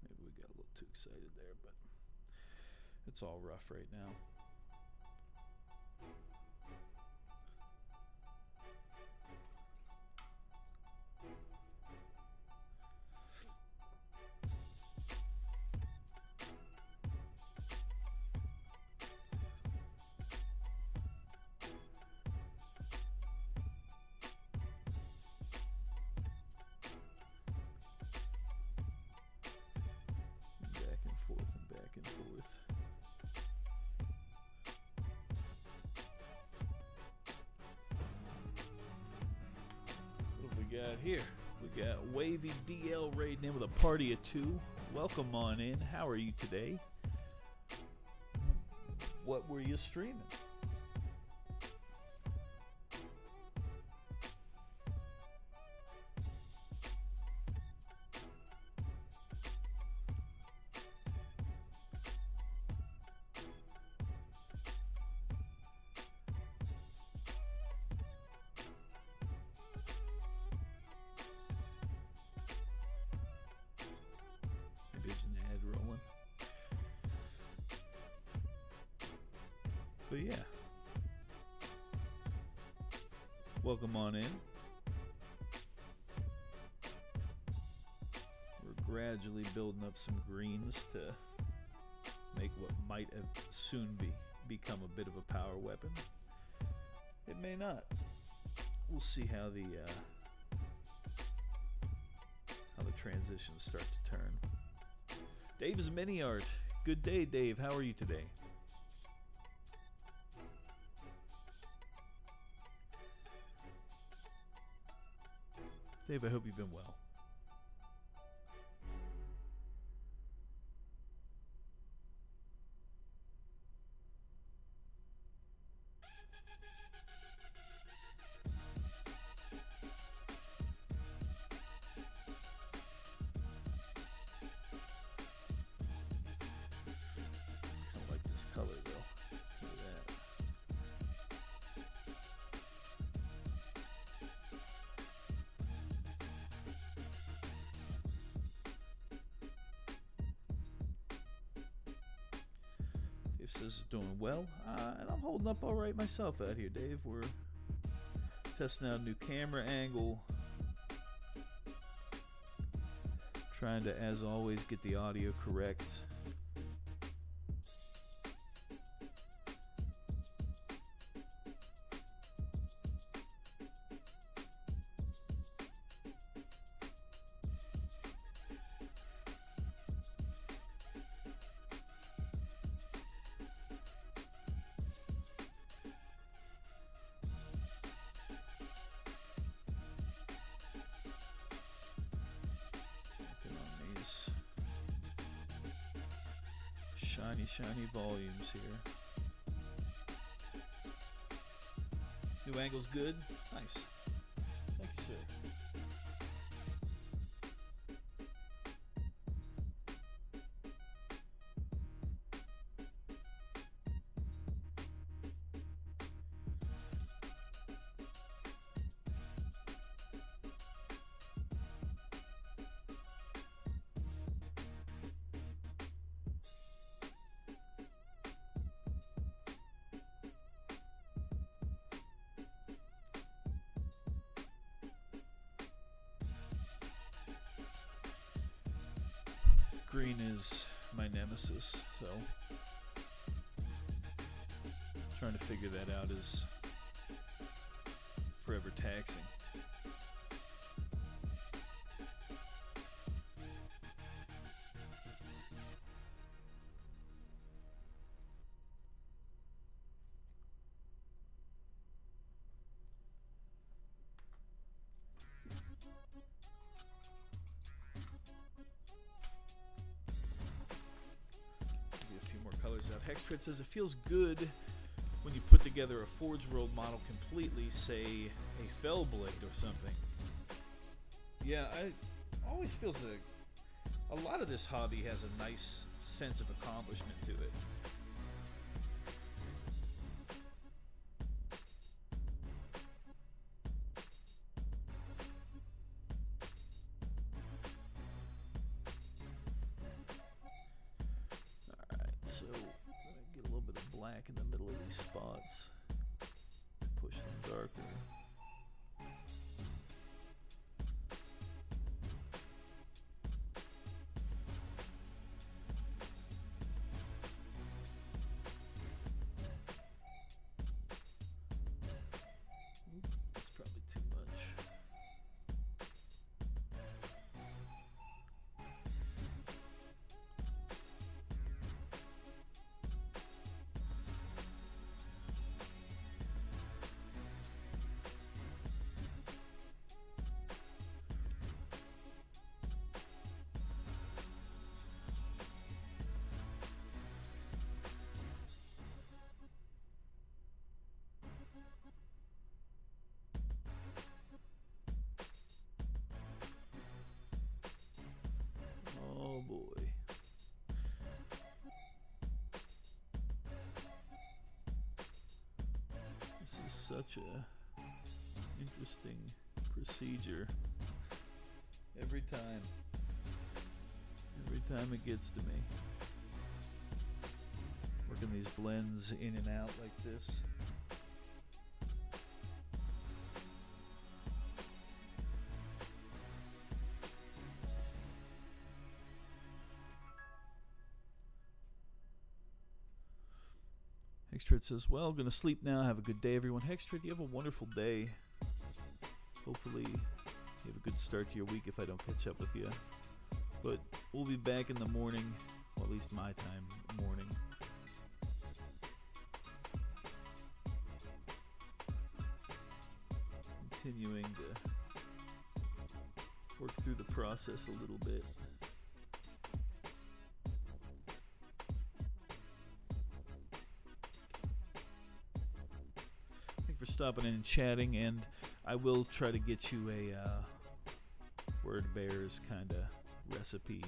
Maybe we got a little too excited there, but it's all rough right now. Got here. We got Wavy DL raiding in with a party of 2. Welcome on in. How are you today? What were you streaming? But yeah, welcome on in. We're gradually building up some greens to make what might have soon become a bit of a power weapon. It may not. We'll see how the transitions start to turn. Dave's Mini Art. Good day, Dave. How are you today? Dave, I hope you've been well. I like this color though. Look at that. Dave says doing well, and I'm holding up all right myself out here, Dave. We're testing out a new camera angle, trying to, as always, get the audio correct. Shiny volumes here. New angle's good. Nice. Thank you, sir. Green is my nemesis, so trying to figure that out is forever taxing. Hextred says it feels good when you put together a Forge World model completely, say a Fellblade or something. Yeah, I always feels a lot of this hobby has a nice sense of accomplishment to it. black in the middle of these spots. Push them darker. That's probably too much. Oh boy. This is such a interesting procedure. Every time it gets to me. Working these blends in and out like this. Hextred says, well, gonna sleep now. Have a good day, everyone. Hextred, you have a wonderful day. Hopefully you have a good start to your week if I don't catch up with you. But we'll be back in the morning, well, at least my time, morning. Continuing to work through the process a little bit. For stopping in and chatting, and I will try to get you a Word Bears kind of recipe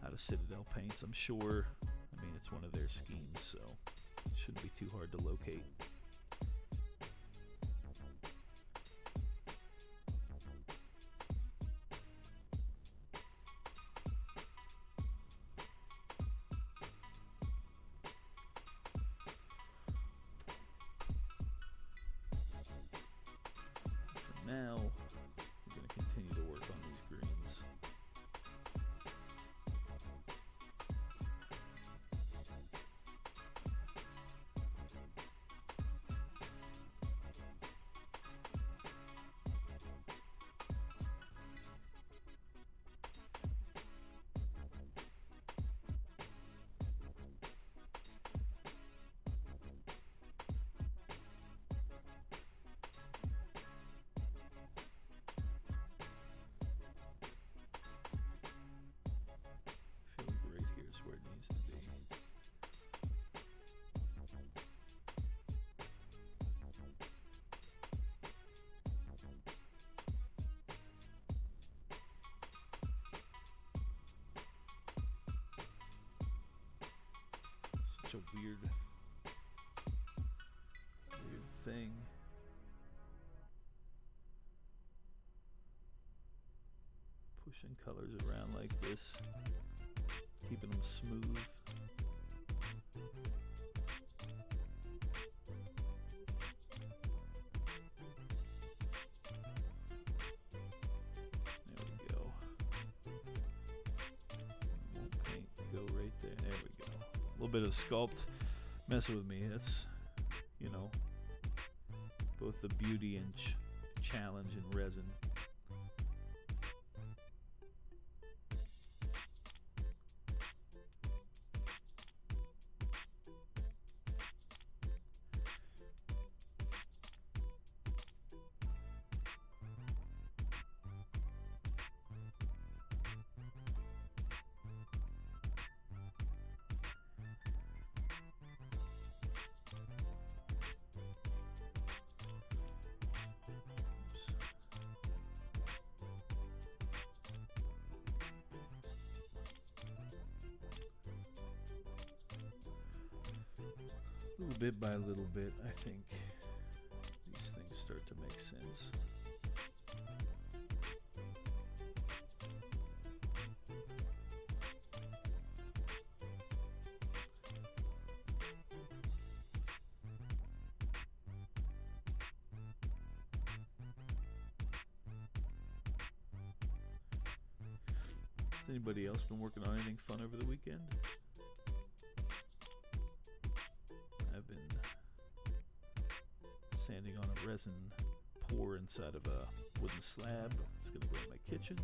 out of Citadel paints. I'm sure, I mean, it's one of their schemes, so it shouldn't be too hard to locate. Now, we're going to continue to work on these greens. Where it needs to be. Such a weird thing. Pushing colors around like this. Keeping them smooth. There we go. Won't paint go right there. There we go. A little bit of sculpt messing with me. That's, you know, both the beauty and challenge in resin. Little bit by little bit, I think these things start to make sense. Anybody else been working on anything fun over the weekend? I've been sanding on a resin pour inside of a wooden slab. It's going to go in my kitchen.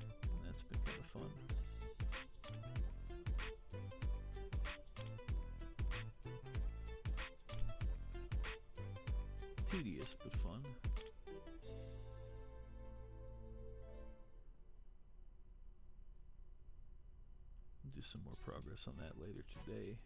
And that's been kind of fun. Tedious, but fun. Do some more progress on that later today.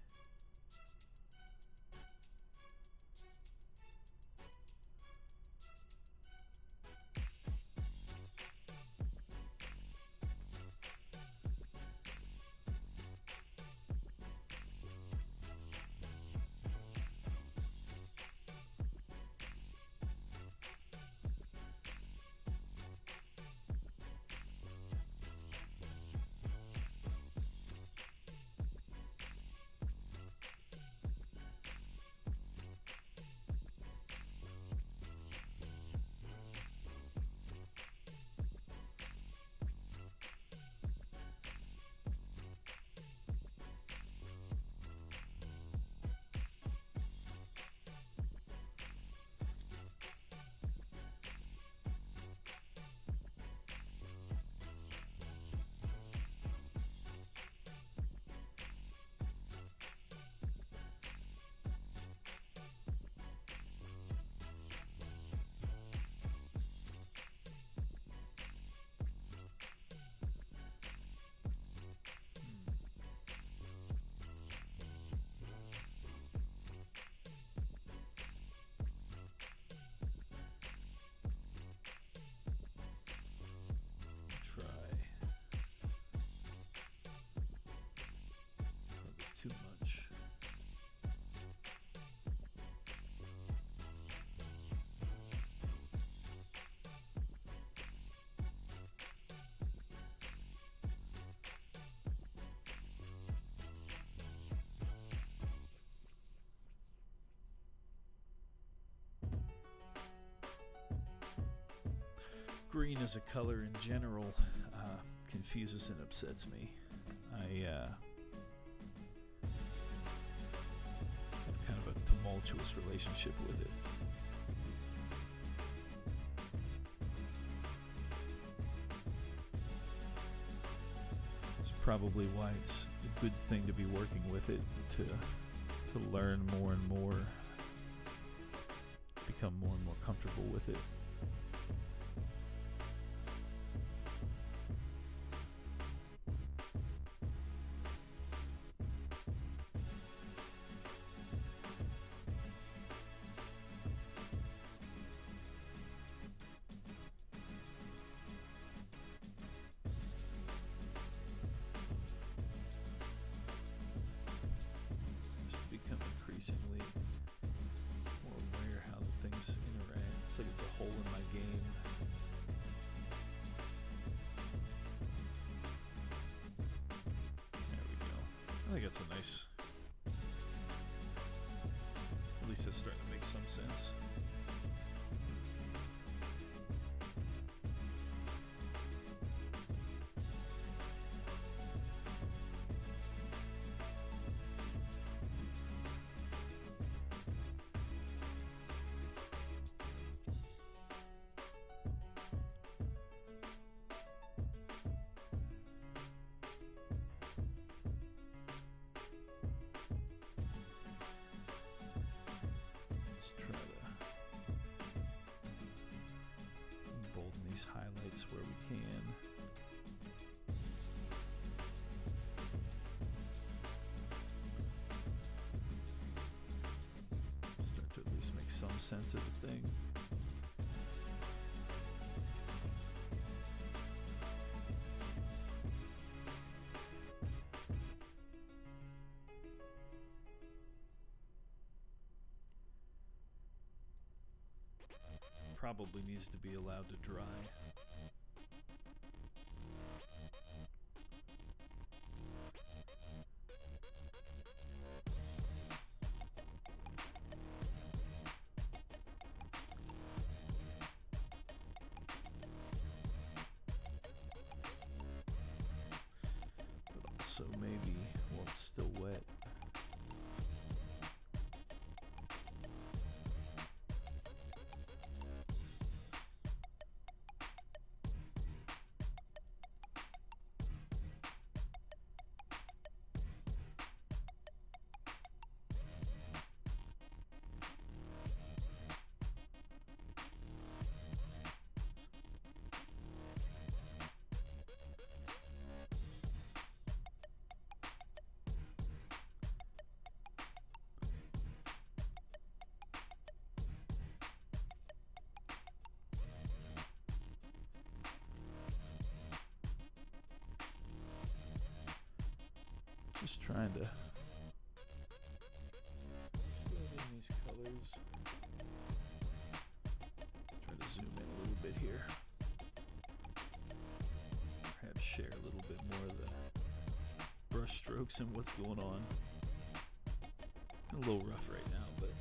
Too much. Green as a color in general confuses and upsets me. I kind of a tumultuous relationship with it. It's probably why it's a good thing to be working with it, to learn more and more, become more and more comfortable with it. Become increasingly more aware how the things interact. It's like it's a hole in my game. There we go. I think that's a nice... At least it's starting to make some sense. Highlights where we can. Start to at least make some sense of the thing. Probably needs to be allowed to dry. also maybe while it's still wet. Just trying to fill in these colors. Try to zoom in a little bit here. Perhaps share a little bit more of the brush strokes and what's going on. A little rough right now, but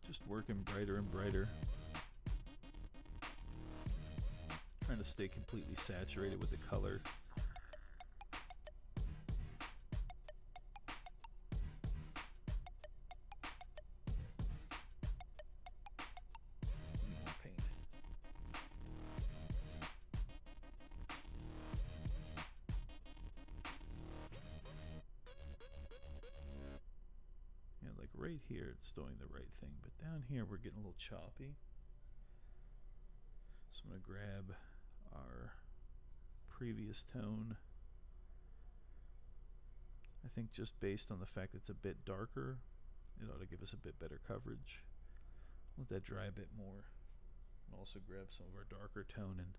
just working brighter and brighter. Trying to stay completely saturated with the color. Paint. Yeah, like right here it's doing the right thing, but down here we're getting a little choppy. So I'm going to grab our previous tone. I think just based on the fact that it's a bit darker, it ought to give us a bit better coverage. Let that dry a bit more. And also grab some of our darker tone and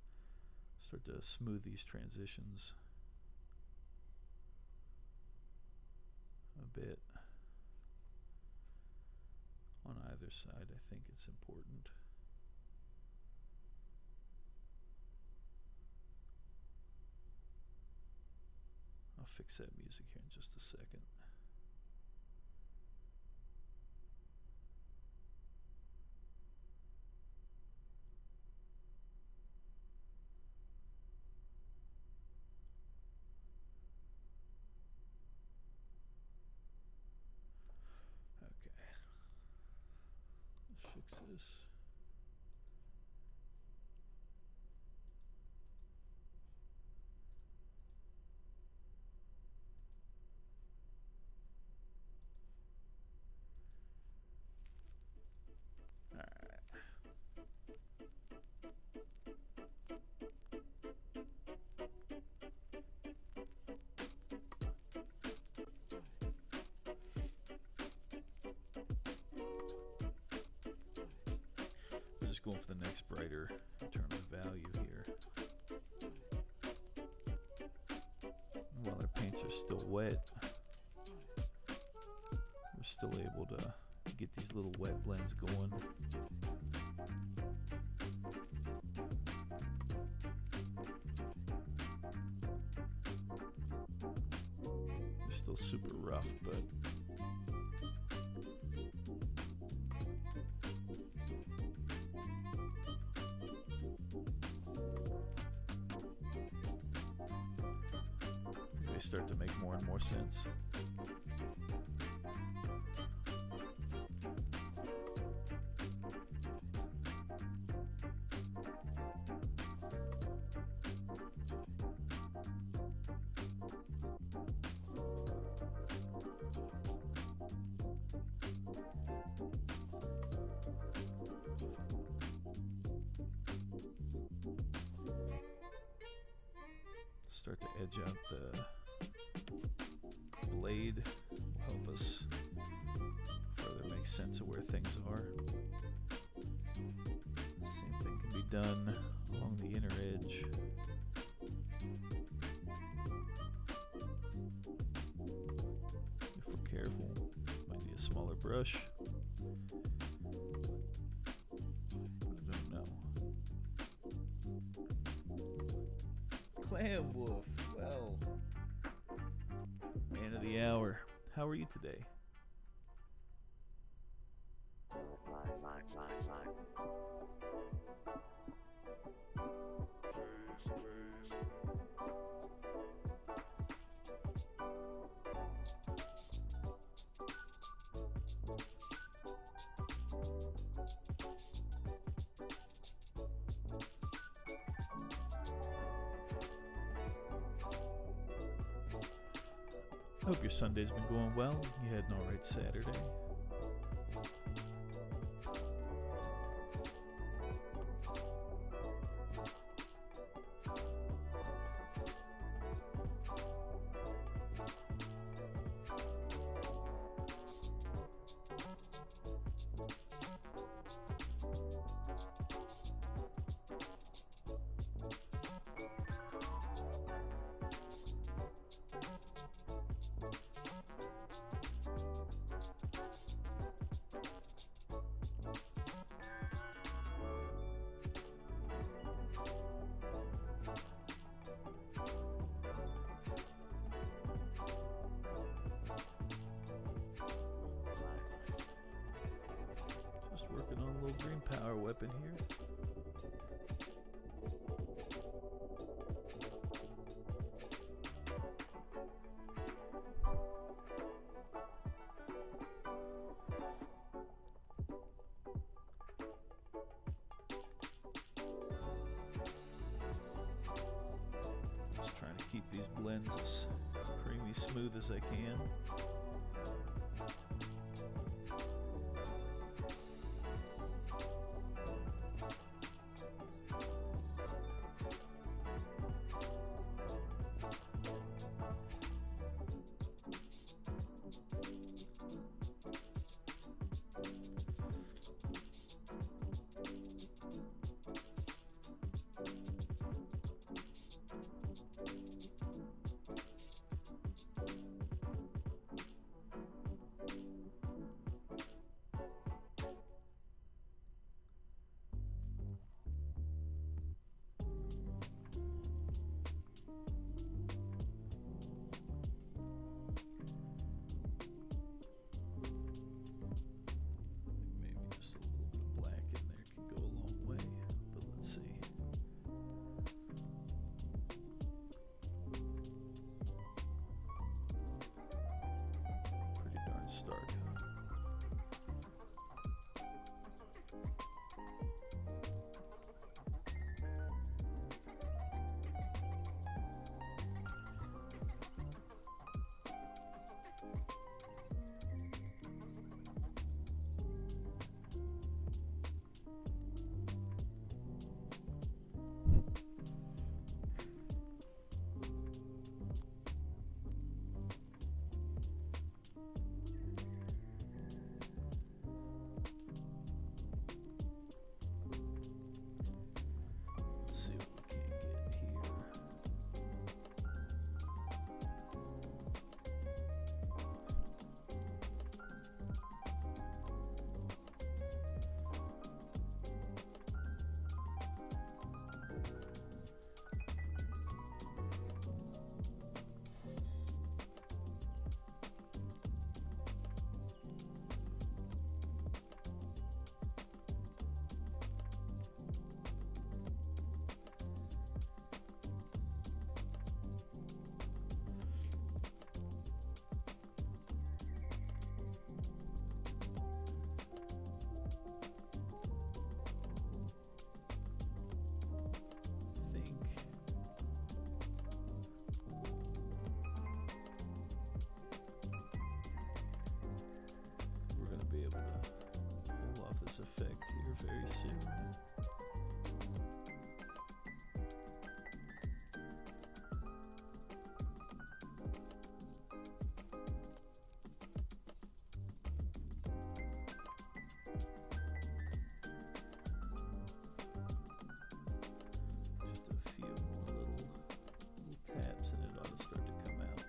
start to smooth these transitions a bit. On either side, I think it's important. I'll fix that music here in just a second. Okay. Let's fix this. Just going for the next brighter in terms of value here. While our paints are still wet, we're still able to get these little wet blends going. They're still super rough, but start to make more and more sense. Start to edge out the blade, will help us further make sense of where things are. Same thing can be done along the inner edge. If we're careful, might need a smaller brush. I don't know. Lamb Wolf. Well, man of the hour. How are you today? Hope your Sunday's been going well. You had an alright Saturday. Working on a little green power weapon here. Just trying to keep these blends as creamy smooth as I can. Stark. Effect here very soon. Just a few more little taps and it ought to start to come out.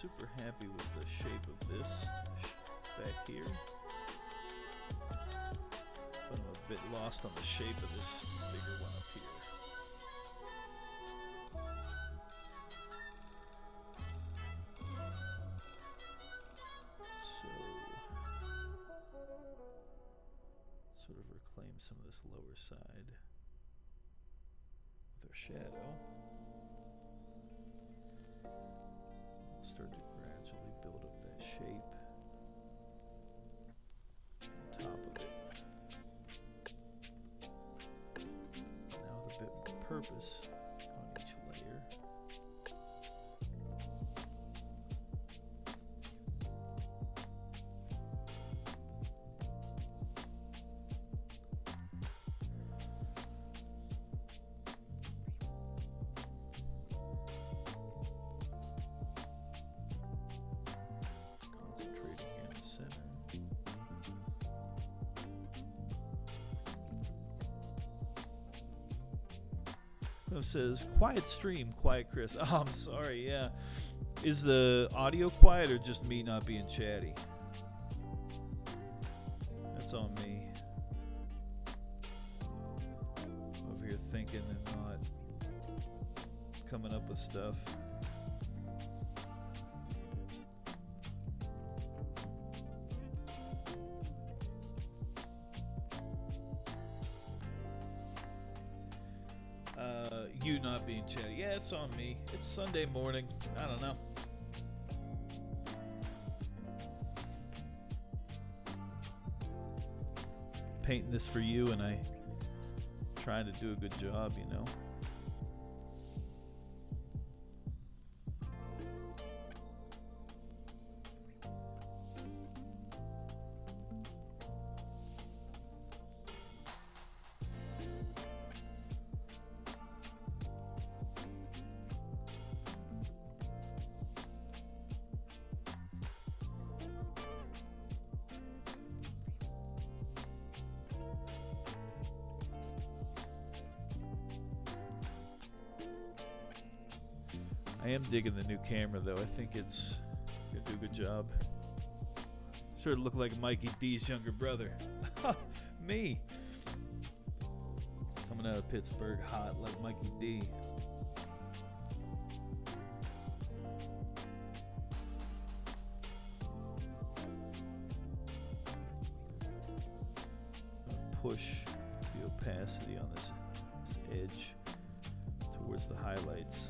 super happy with the shape of this back here. But I'm a bit lost on the shape of this bigger one up here. So, sort of reclaim some of this lower side with our shadow. Start to gradually build up that shape on top of it. Now with a bit more purpose on each layer. It says, quiet stream, quiet Chris. Oh, I'm sorry, yeah. Is the audio quiet or just me not being chatty? That's on me. Over here thinking and not coming up with stuff. You not being chatty. Yeah, it's on me. It's Sunday morning. I don't know. Painting this for you, and I trying to do a good job, you know. I am digging the new camera, though. I think it's going to do a good job. Sort of look like Mikey D's younger brother. Me. Coming out of Pittsburgh hot like Mikey D. Push the opacity on this edge towards the highlights.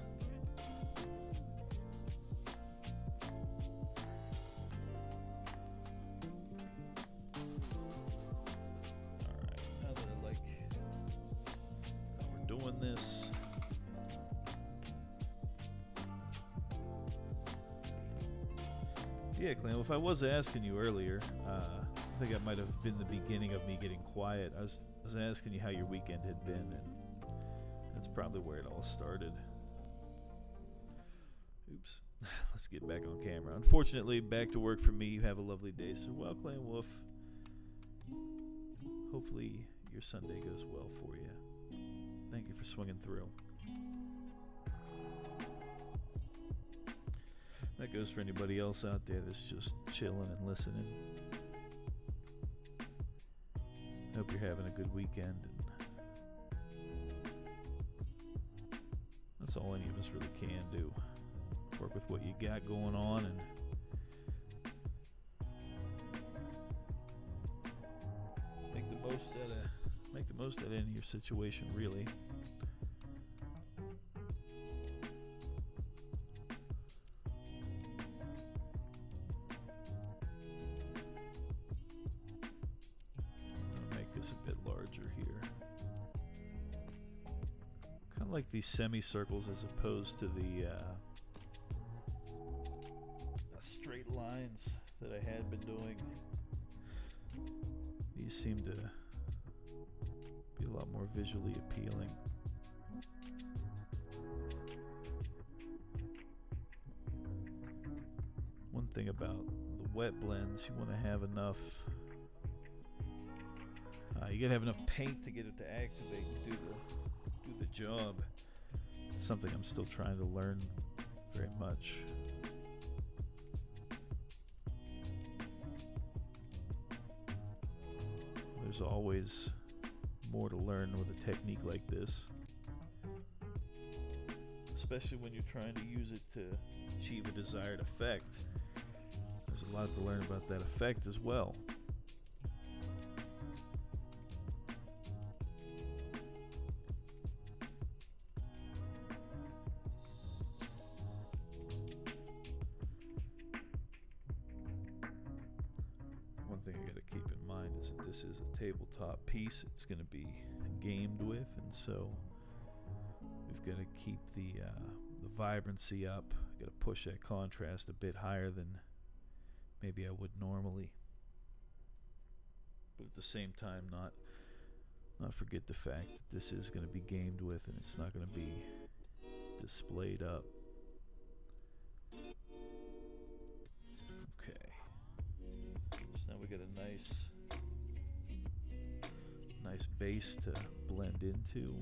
This. Yeah, Clam, if I was asking you earlier, I think that might have been the beginning of me getting quiet. I was asking you how your weekend had been, and that's probably where it all started. Oops. Let's get back on camera. Unfortunately, back to work for me. You have a lovely day, sir. Well, Clam Wolf, hopefully your Sunday goes well for you. Thank you for swinging through. That goes for anybody else out there that's just chilling and listening. Hope you're having a good weekend. And that's all any of us really can do. Work with what you got going on and make the most out of any of your situation, really. I'll make this a bit larger here. Kind of like these semicircles as opposed to the straight lines that I had been doing. These seem to be a lot more visually appealing. One thing about the wet blends, you want to have enough. You gotta have enough paint to get it to activate and do the job. It's something I'm still trying to learn very much. there's always more to learn with a technique like this, especially when you're trying to use it to achieve a desired effect. There's a lot to learn about that effect as well. One thing I got to keep in mind is that this is a tabletop piece. It's going to be gamed with, and so we've got to keep the vibrancy up. Got to push that contrast a bit higher than maybe I would normally, but at the same time not forget the fact that this is going to be gamed with, and it's not going to be displayed up. Okay, so now we got a nice base to blend into.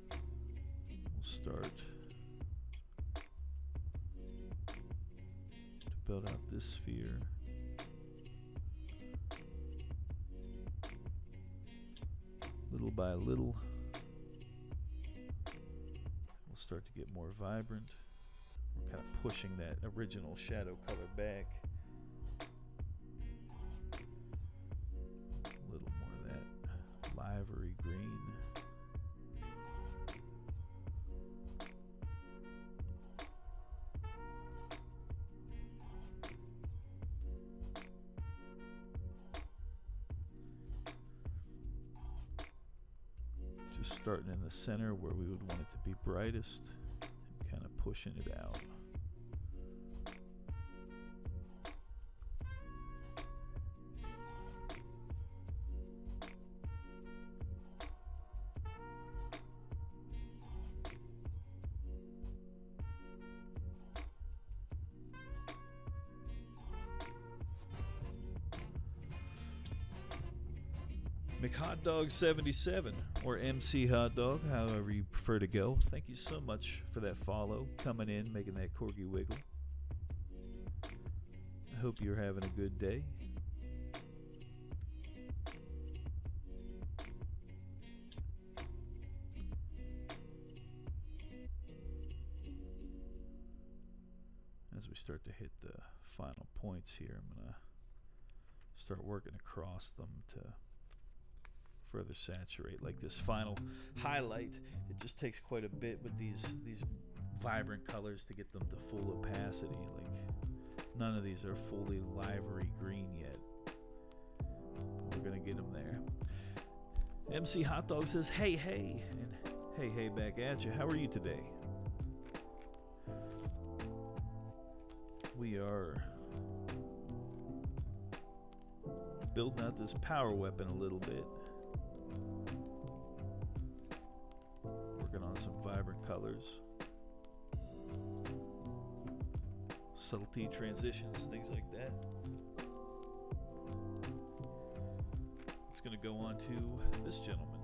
We'll start to build out this sphere. Little by little, we'll start to get more vibrant. We're kind of pushing that original shadow color back. A little more of that livery green. Just starting in the center where we would want it to be brightest and kind of pushing it out. McHotDog77 or MC Hot Dog, however you prefer to go. Thank you so much for that follow, coming in, making that corgi wiggle. I hope you're having a good day. As we start to hit the final points here, I'm going to start working across them to further saturate. Like this final highlight, it just takes quite a bit with these vibrant colors to get them to full opacity. Like none of these are fully livery green yet, but we're gonna get them there. MC Hot Dog says hey and hey back at you. How are you today? We are building out this power weapon a little bit. Working on some vibrant colors, subtlety, transitions, things like that. It's going to go on to this gentleman.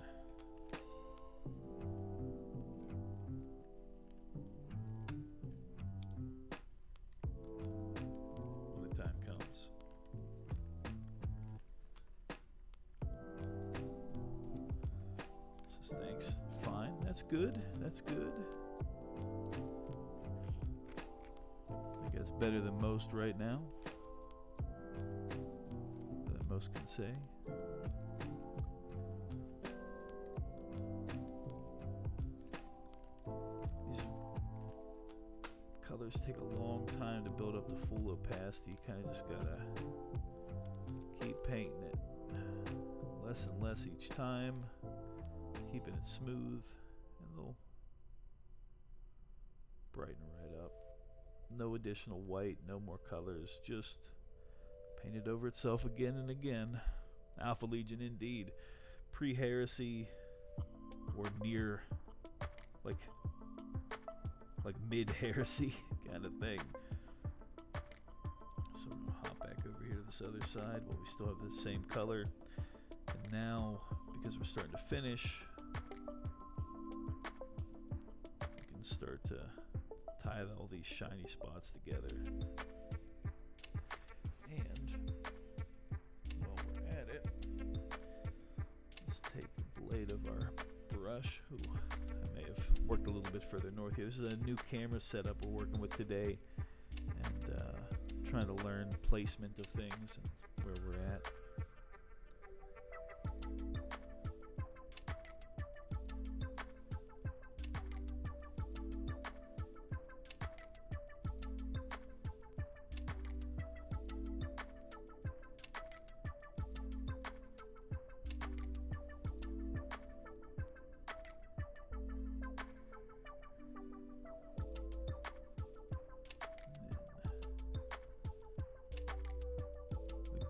When the time comes. Says thanks. Fine. That's good. That's good. I think that's better than most right now. Better than most can say. These colors take a long time to build up to full opacity. You kind of just gotta keep painting it less and less each time, keeping it smooth, and they'll brighten right up. No additional white, no more colors, just paint it over itself again and again. Alpha Legion indeed. Pre-heresy or near, like mid-heresy kind of thing. So I'm gonna hop back over here to this other side while we still have the same color. And now, because we're starting to finish, we can start to tie all these shiny spots together. And while we're at it, brush. Ooh, I may have worked a little bit further north here. This is a new camera setup we're working with today, and trying to learn placement of things and where we're at.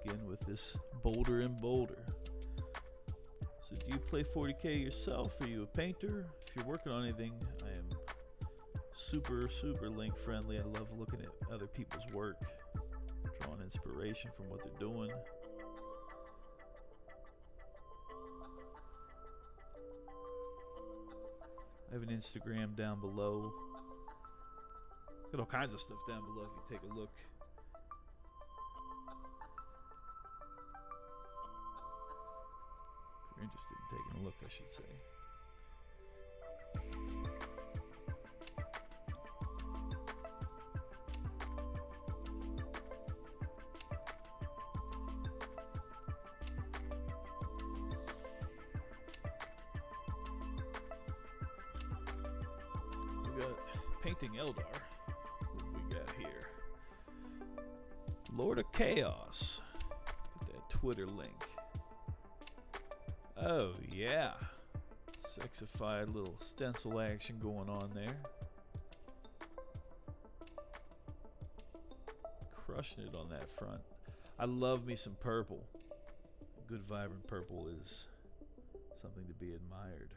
Again with this bolder and bolder. So do you play 40K yourself? Are you a painter? If you're working on anything, I am super link friendly. I love looking at other people's work, drawing inspiration from what they're doing. I have an Instagram down below. Got all kinds of stuff down below if you take a look. If you're interested in taking a look, I should say. We got painting Eldar. What we got here? Lord of Chaos. Get that Twitter link. Oh yeah, sexified little stencil action going on there. Crushing it on that front. I love me some purple. Good vibrant purple is something to be admired.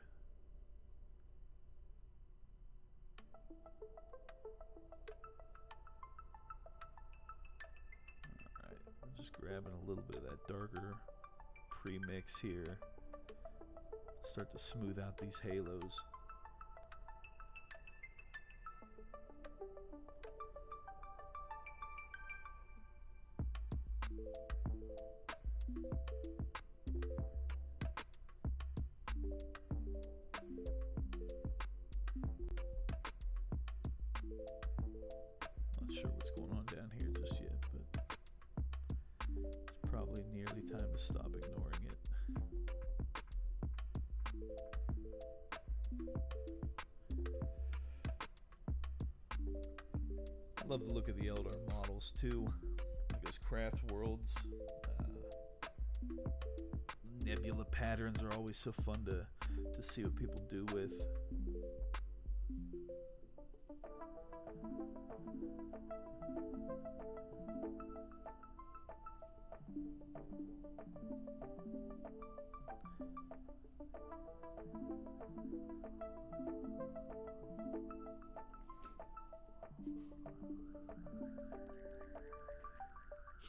Alright, I'm just grabbing a little bit of that darker pre-mix here. Start to smooth out these halos. Not sure what's going on down here just yet, but it's probably nearly time to stop ignoring it. I love the look of the Eldar models too. Like those craft worlds. Nebula patterns are always so fun to see what people do with.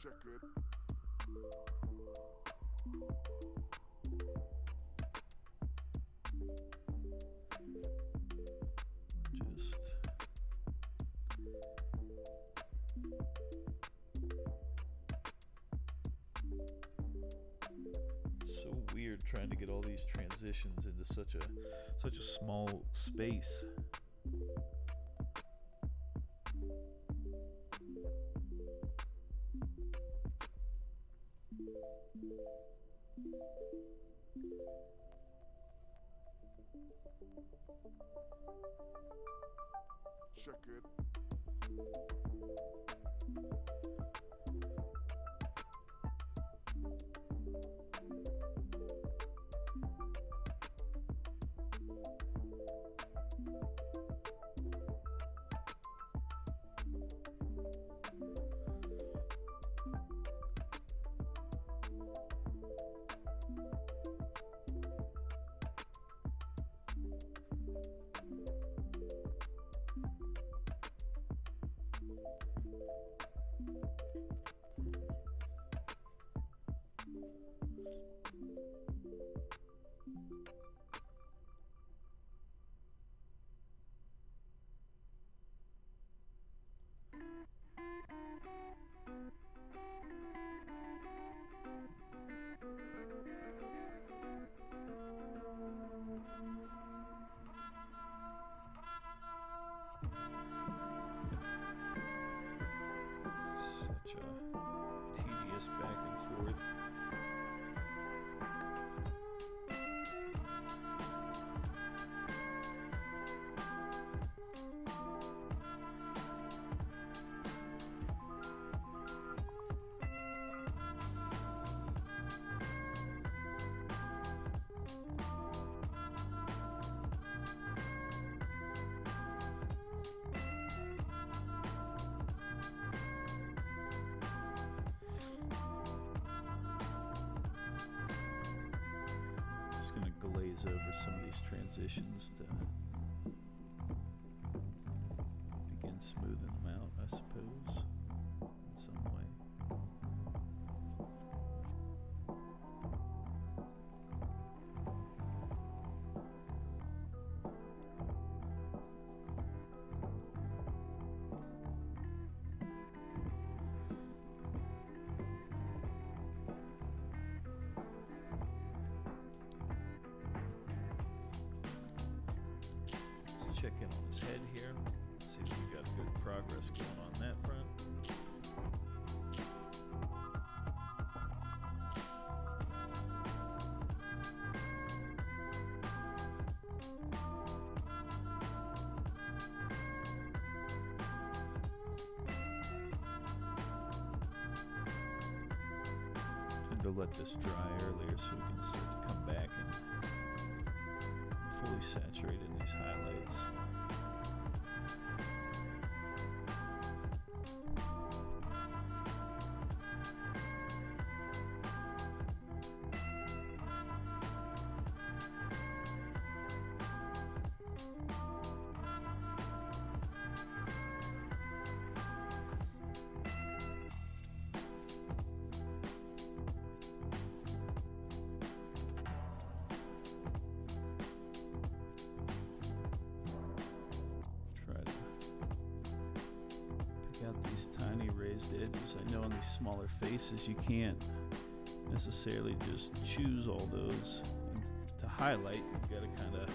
Check it. Just so weird trying to get all these transitions into such a small space. Check it. going to glaze over some of these transitions to begin smoothing them out, I suppose, in some way. Check in on his head here. See if we've got good progress going on that front. And to let this dry earlier so we can start to come back and fully saturate in these highlights. Out these tiny raised edges. I know on these smaller faces you can't necessarily just choose all those. And to highlight, you've got to kind of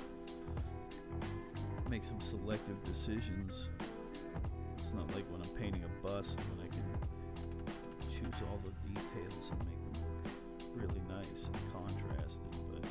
make some selective decisions. It's not like when I'm painting a bust when I can choose all the details and make them look really nice and contrasted, but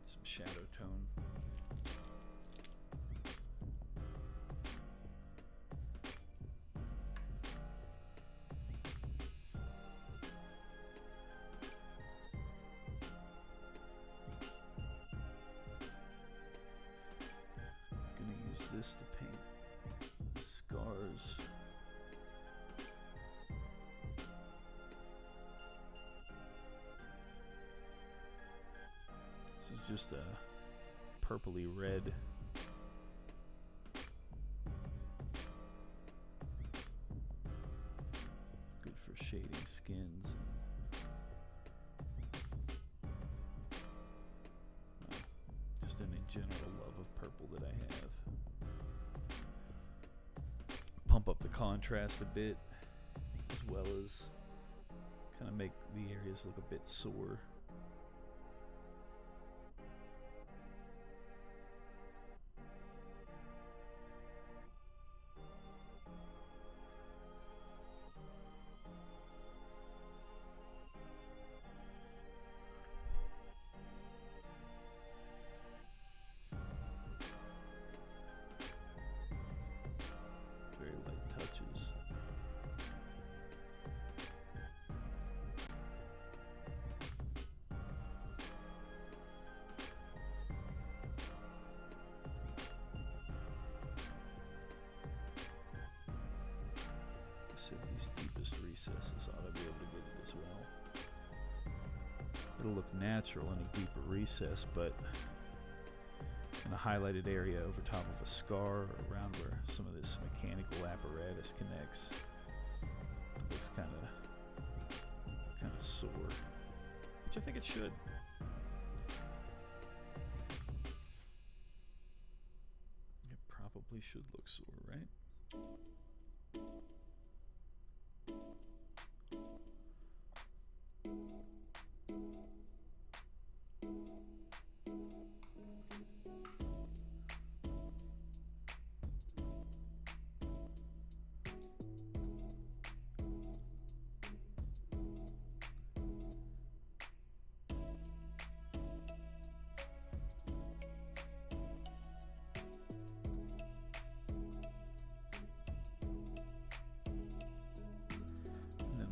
some shadow tone. I'm gonna use this to paint the scars. This is just a purpley red. Good for shading skins. Just any general love of purple that I have. Pump up the contrast a bit, as well as kind of make the areas look a bit sore. Very light touches. So these deepest recesses ought to be able to get it as well. It'll look natural in a deeper recess, but in a highlighted area over top of a scar or around where some of this mechanical apparatus connects, it looks kind of sore, which I think it should. It probably probably should look sore, right?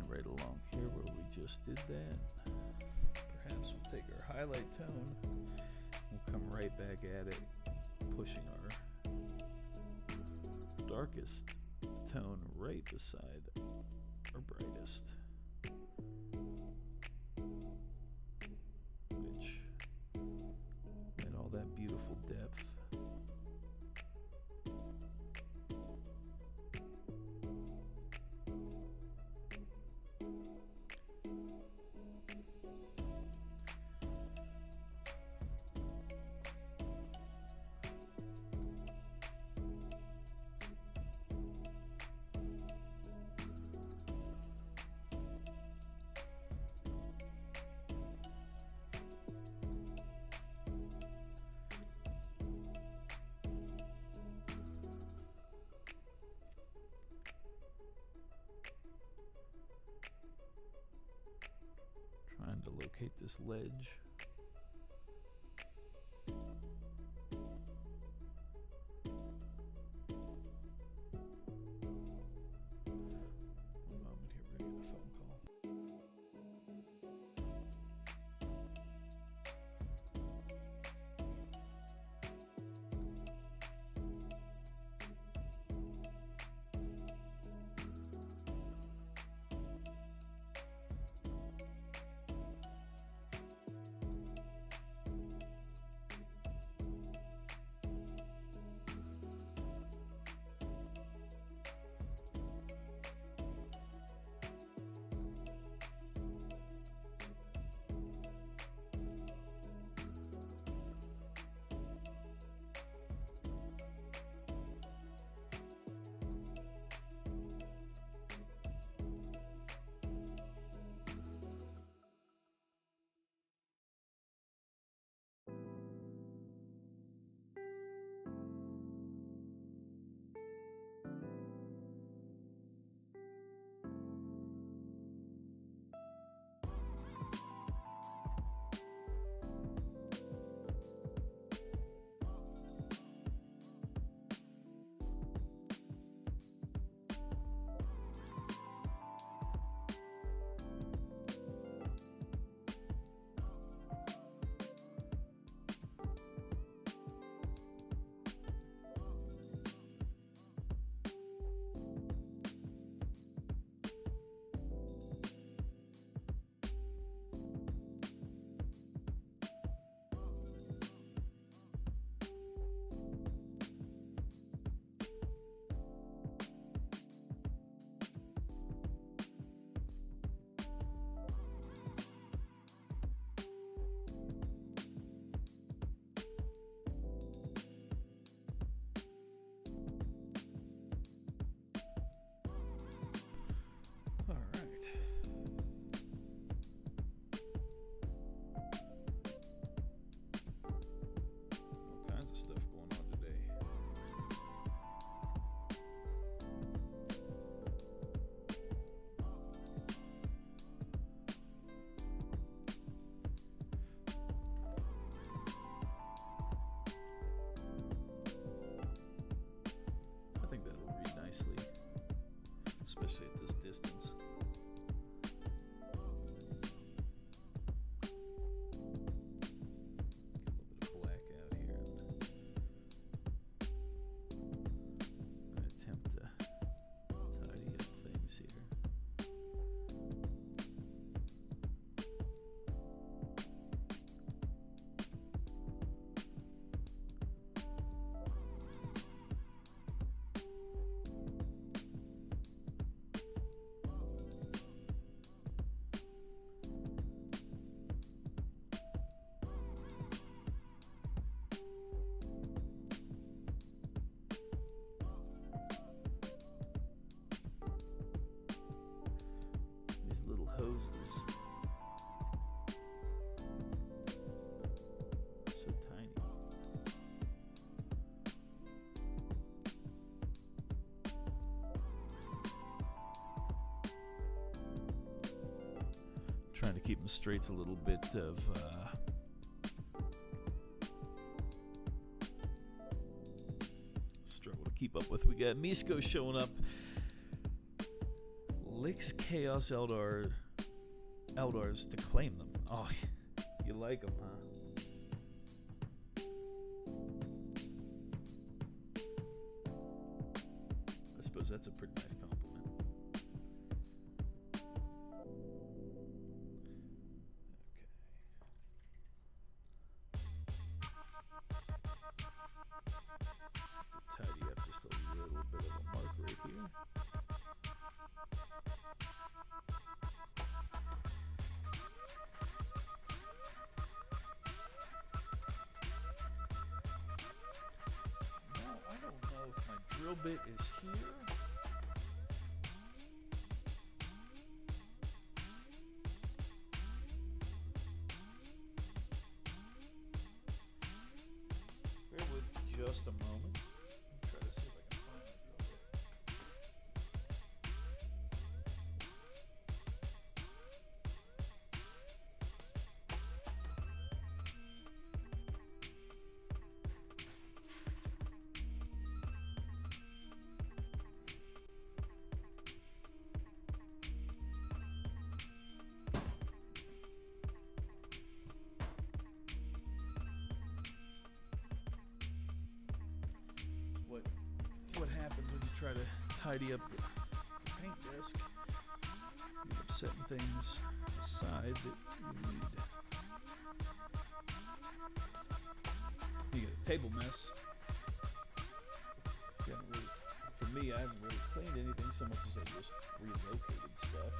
Right along here where we just did that, perhaps we'll take our highlight tone, we'll come right back at it, pushing our darkest tone right beside our brightest, which made all that beautiful depth. Trying to locate this ledge. One moment here, we're getting a phone call. trying to keep them straight. It's a little bit of struggle to keep up with. We got Misko showing up. Licks Chaos Eldars to claim them. Oh, you like them, huh? I suppose that's a pretty nice compliment. Okay. Tidy up just a little bit of a mark right here. Now, I don't know if my drill bit is here. Bear with just a moment. Try to see if I can find my drill bit. What happens when you try to tidy up your paint desk? You end up setting things aside that you need. You get a table mess. You haven't really, for me, I haven't really cleaned anything so much as I just relocated stuff.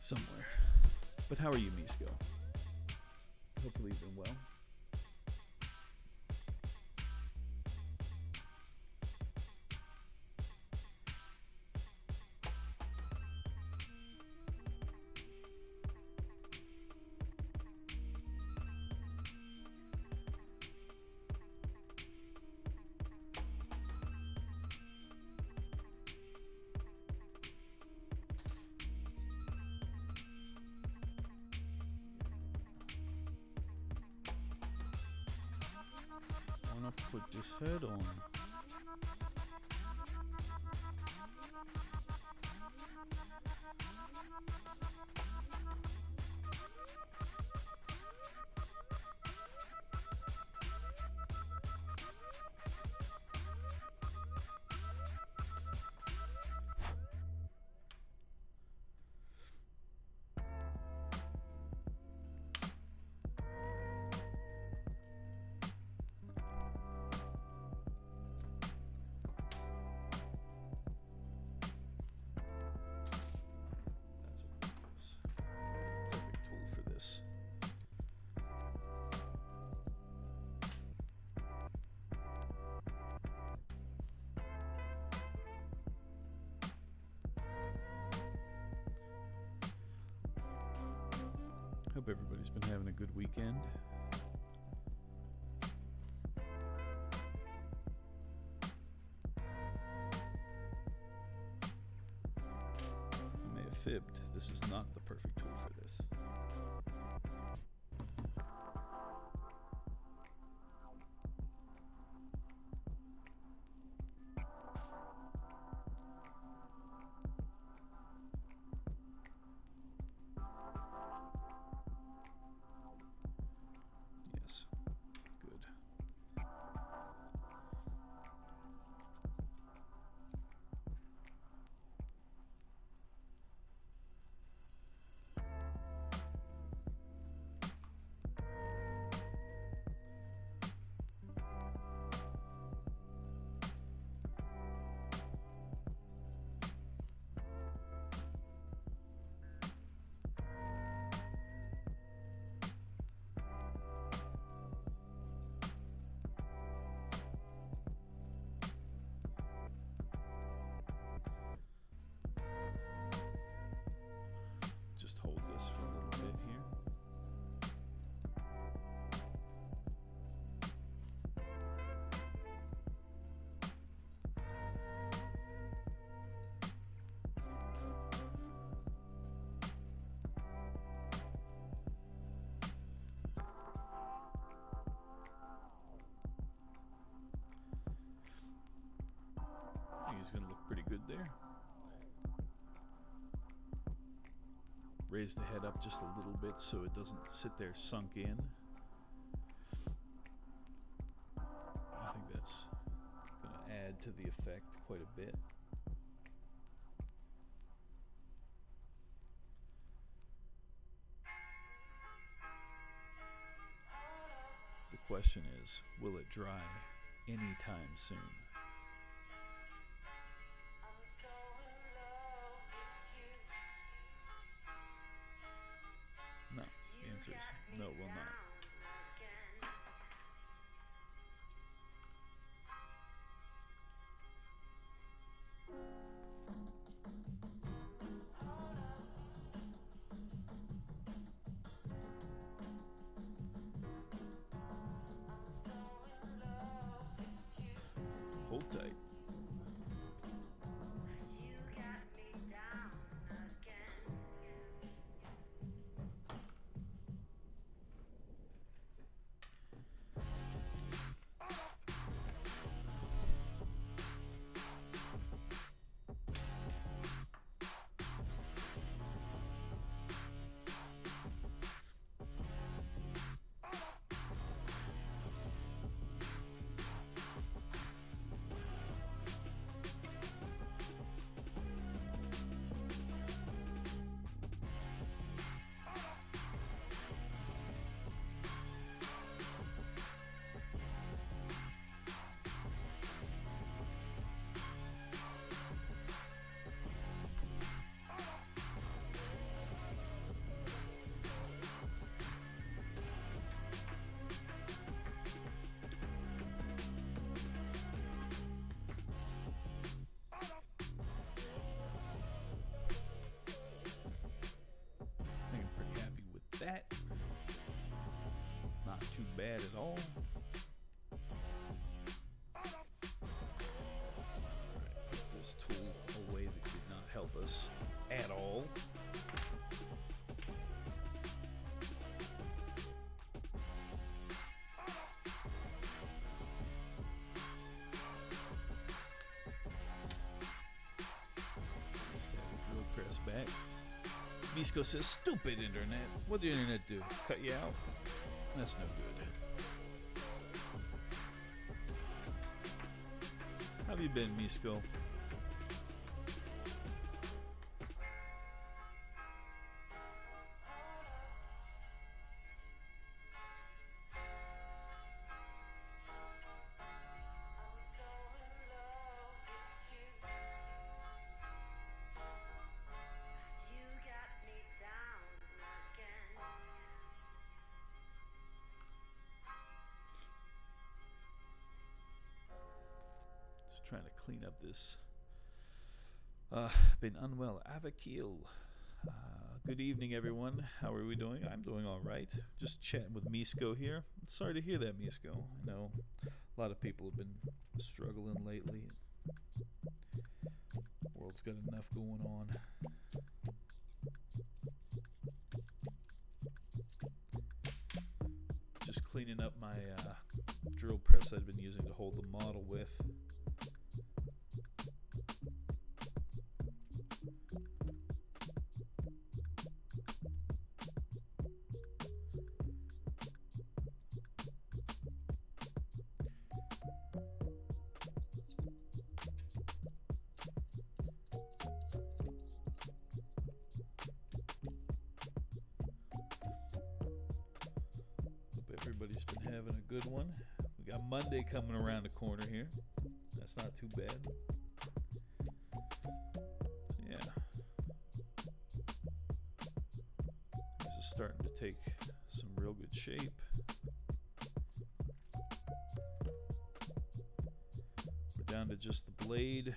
Somewhere. But how are you, Misko? Hopefully you've been well. I want to put this head on. Hope everybody's been having a good weekend. I may have fibbed. This is not the perfect tool for this. good there. Raise the head up just a little bit so it doesn't sit there sunk in. I think that's going to add to the effect quite a bit. The question is, will it dry anytime soon? No. The answer is no, it will not. Hold tight. That not too bad at all. Put this tool away that did not help us at all. Just got the drill press back. Misko says, stupid internet. What did the internet do? Cut you out? That's no good. How have you been, Misko? Trying to clean up this. Been unwell. Avakil. Good evening, everyone. How are we doing? I'm doing all right. Just chatting with Misko here. Sorry to hear that, Misko. I know a lot of people have been struggling lately. World's got enough going on. Just cleaning up my drill press I've been using to hold the model with. Everybody's been having a good one. We got Monday coming around the corner here. That's not too bad. Yeah. This is starting to take some real good shape. We're down to just the blade.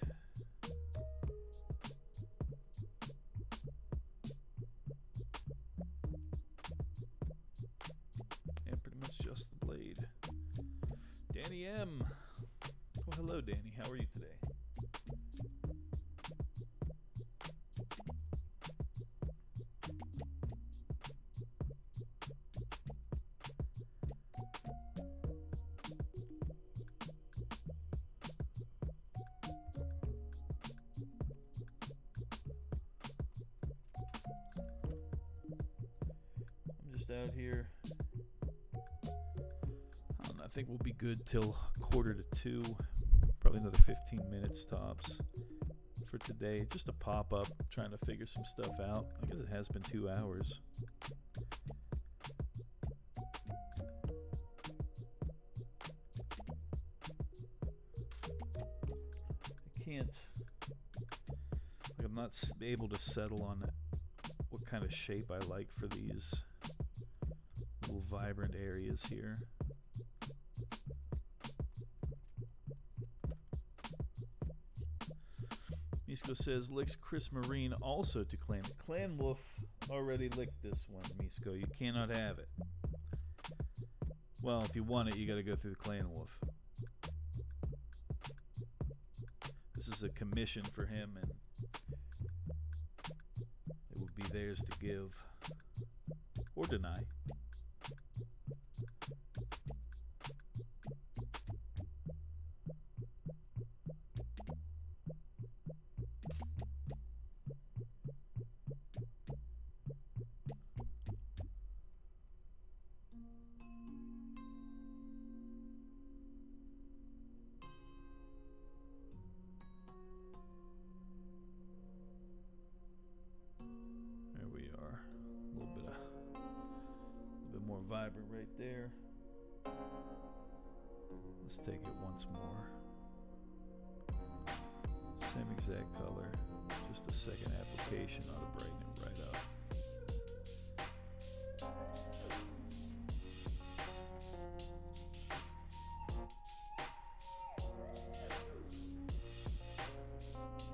Danny M. Well, hello, Danny. How are you today? almost out here. I think we'll be good till 1:45. Probably another 15 minutes tops for today. Just a pop-up, trying to figure some stuff out. I guess it has been 2 hours. I'm not able to settle on what kind of shape I like for these little vibrant areas here. Misko says, licks Chris Marine also to claim it. Clan Wolf already licked this one, Misko. You cannot have it. Well, if you want it, you gotta go through the Clan Wolf. This is a commission for him, and it will be theirs to give or deny. Vibrant right there. Let's take it once more. Same exact color, just a second application ought to brighten it right up.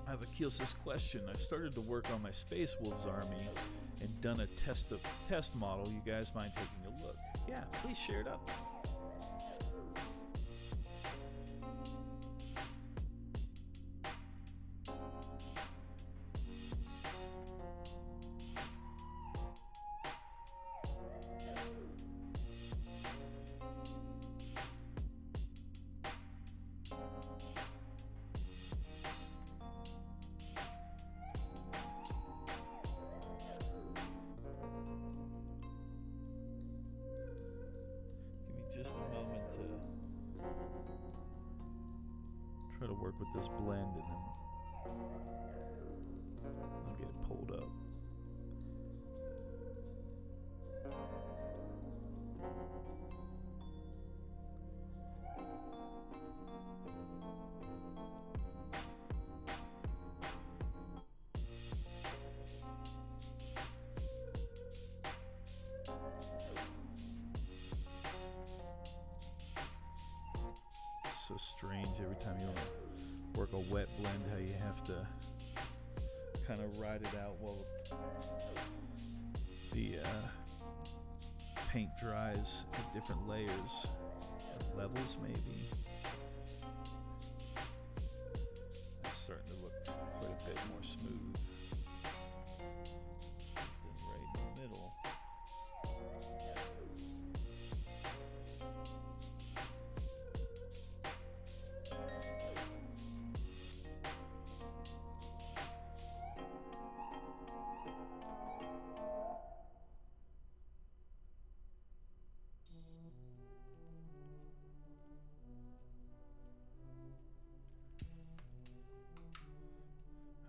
I have a Keelsis question. I've started to work on my Space Wolves army and done a test model. You guys mind taking a look? Yeah, please share it up. Just a moment to try to work with this blend, and then I'll get it pulled up. So strange every time you want to work a wet blend, how you have to kind of ride it out while the paint dries at different layers, levels maybe. It's starting to look quite a bit more smooth than right in the middle.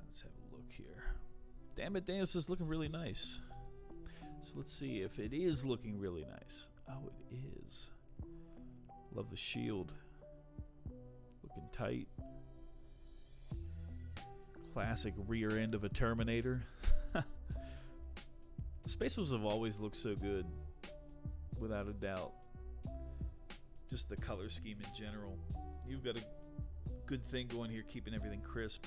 Let's have a look here. Damn it, Dan, this is looking really nice. So let's see if it is looking really nice. Oh, it is. Love the shield. Looking tight. Classic rear end of a Terminator. Space Wolves have always looked so good, without a doubt. Just the color scheme in general. You've got a good thing going here, keeping everything crisp.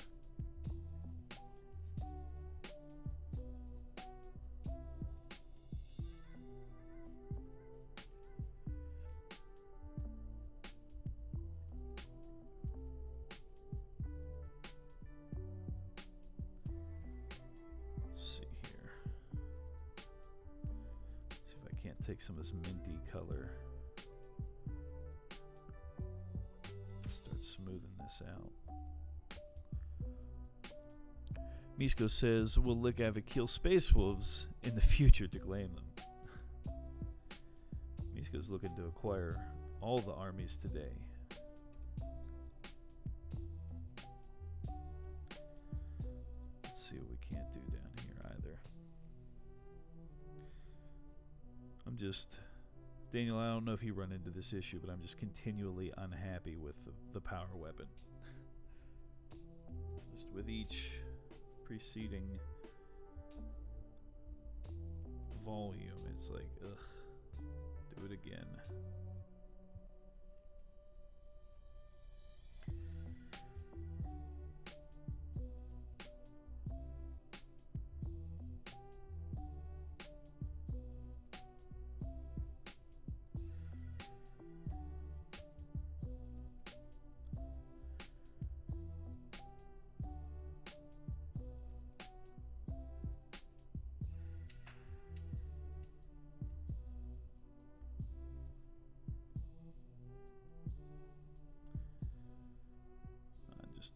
Take some of this minty color. Start smoothing this out. Misko says, we'll lick Avakil Space Wolves in the future to claim them. Mexico's looking to acquire all the armies today. Let's see what we can't do down here either. I'm just... Daniel, I don't know if you run into this issue, but I'm just continually unhappy with the power weapon. Just with each preceding volume, it's like, ugh, do it again.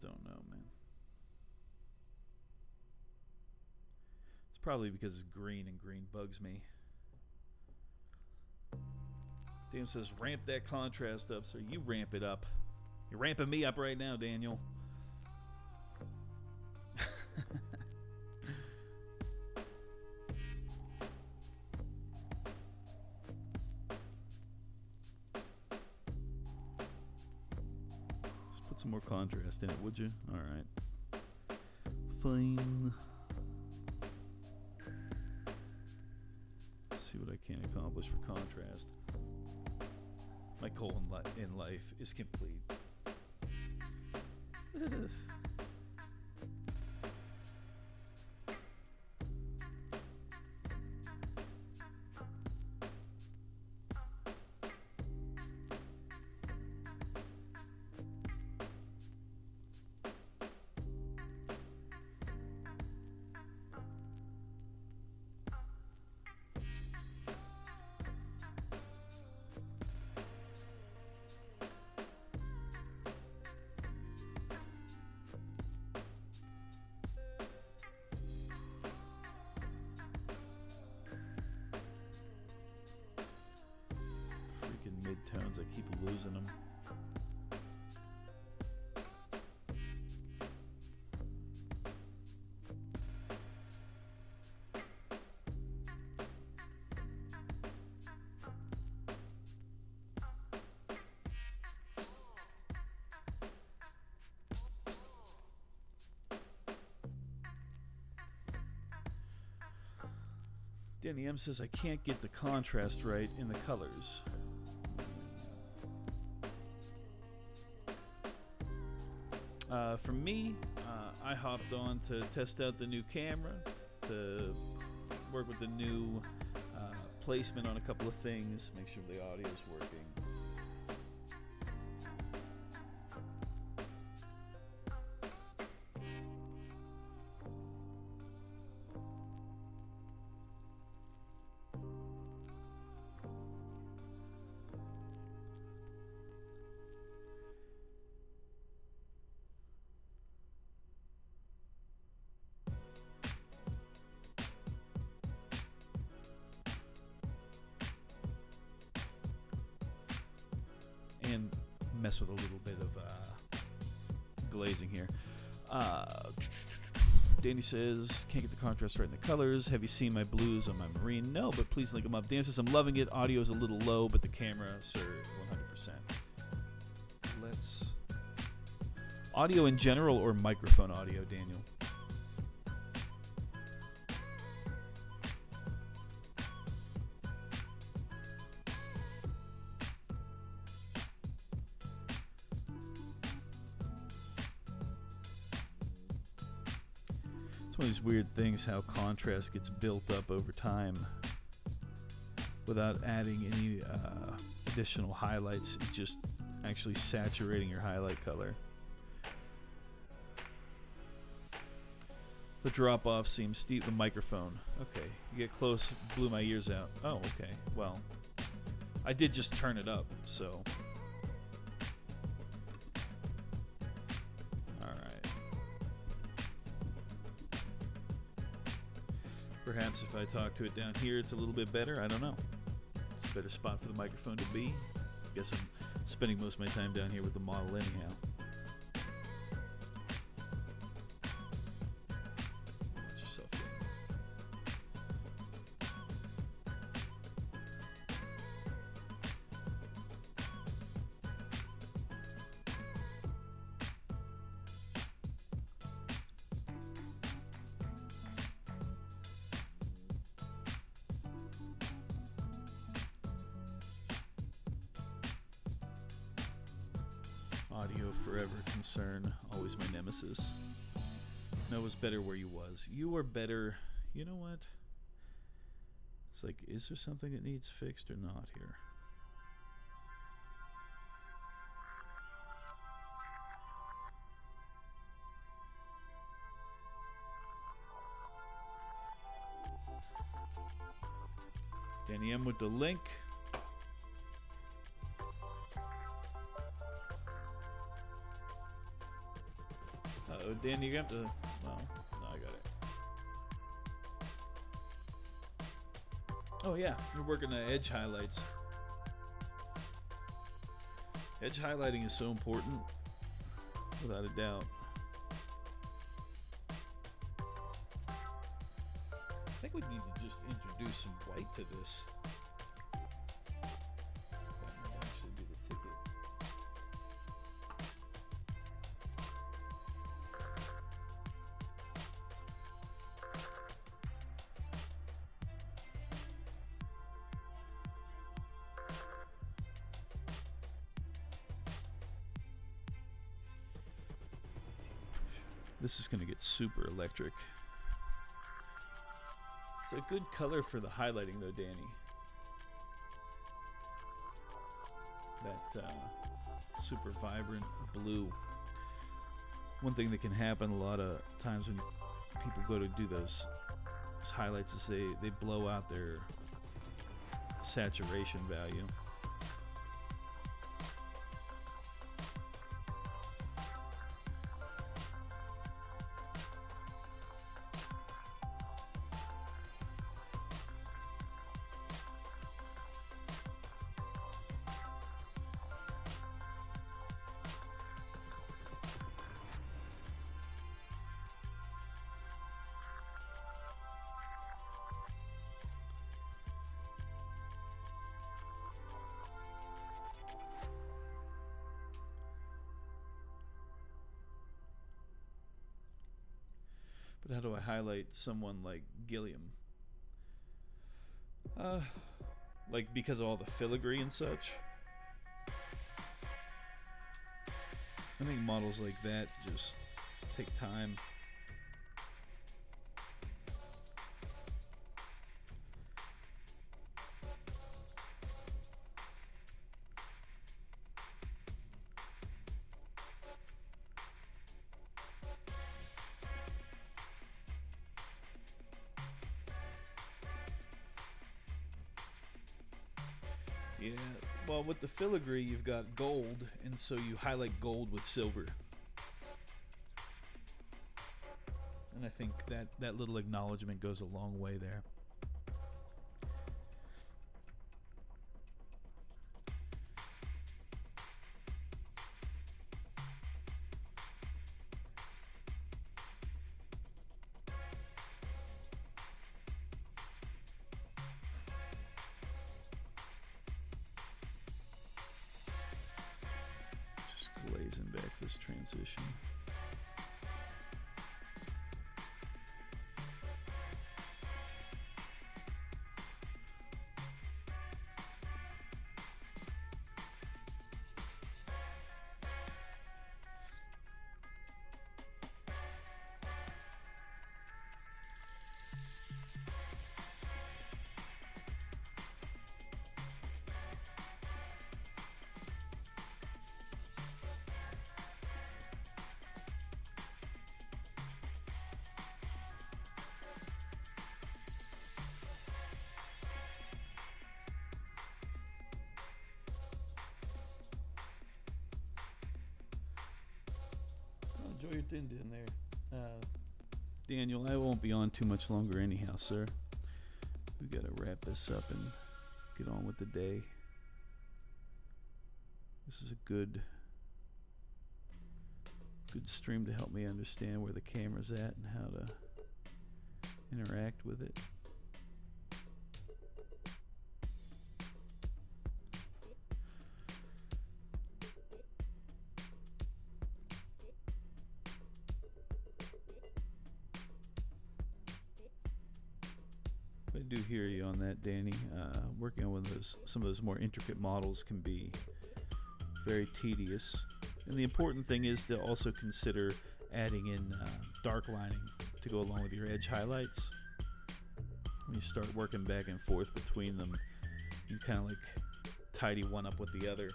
Don't know, man. It's probably because it's green and green bugs me. Dan says ramp that contrast up, so you ramp it up. You're ramping me up right now, Daniel. Some more contrast in it, would you? All right. Fine. Let's see what I can accomplish for contrast. My goal in life is complete. Midtones, I keep losing them. Danny M says I can't get the contrast right in the colors. For me, I hopped on to test out the new camera, to work with the new placement on a couple of things, make sure the audio is working. And mess with a little bit of glazing here. Danny says, can't get the contrast right in the colors. Have you seen my blues on my marine? No, but please link them up. Dan says, I'm loving it. Audio is a little low, but the camera, sir, 100%. Let's... Audio in general or microphone audio, Daniel? It's one of these weird things how contrast gets built up over time without adding any additional highlights, just actually saturating your highlight color. The drop off seems steep. The microphone. Okay, you get close, blew my ears out. Oh, okay. Well, I did just turn it up, so. Perhaps if I talk to it down here, it's a little bit better. I don't know. It's a better spot for the microphone to be. I guess I'm spending most of my time down here with the model anyhow. Watch yourself. Audio forever concern, always my nemesis. No was better where you was. You are better. You know what? It's like, is there something that needs fixed or not here? Danny M with the link. Uh-oh, Dan, you have to... Well, no, I got it. Oh, yeah, you're working the edge highlights. Edge highlighting is so important, without a doubt. I think we need to just introduce some white to this. That might actually be the ticket. This is going to get super electric. It's a good color for the highlighting though, Danny. That super vibrant blue. One thing that can happen a lot of times when people go to do those highlights is they blow out their saturation value. But how do I highlight someone like Gilliam? Like because of all the filigree and such. I think models like that just take time. Yeah, well, with the filigree, you've got gold, and so you highlight gold with silver. And I think that little acknowledgement goes a long way there. Glazing back this transition. Enjoy your din din there. Daniel, I won't be on too much longer anyhow, sir. We gotta wrap this up and get on with the day. This is a good stream to help me understand where the camera's at and how to interact with it. I do hear you on that, Danny. Working on some of those more intricate models can be very tedious. And the important thing is to also consider adding in dark lining to go along with your edge highlights. When you start working back and forth between them, you kind of like tidy one up with the other.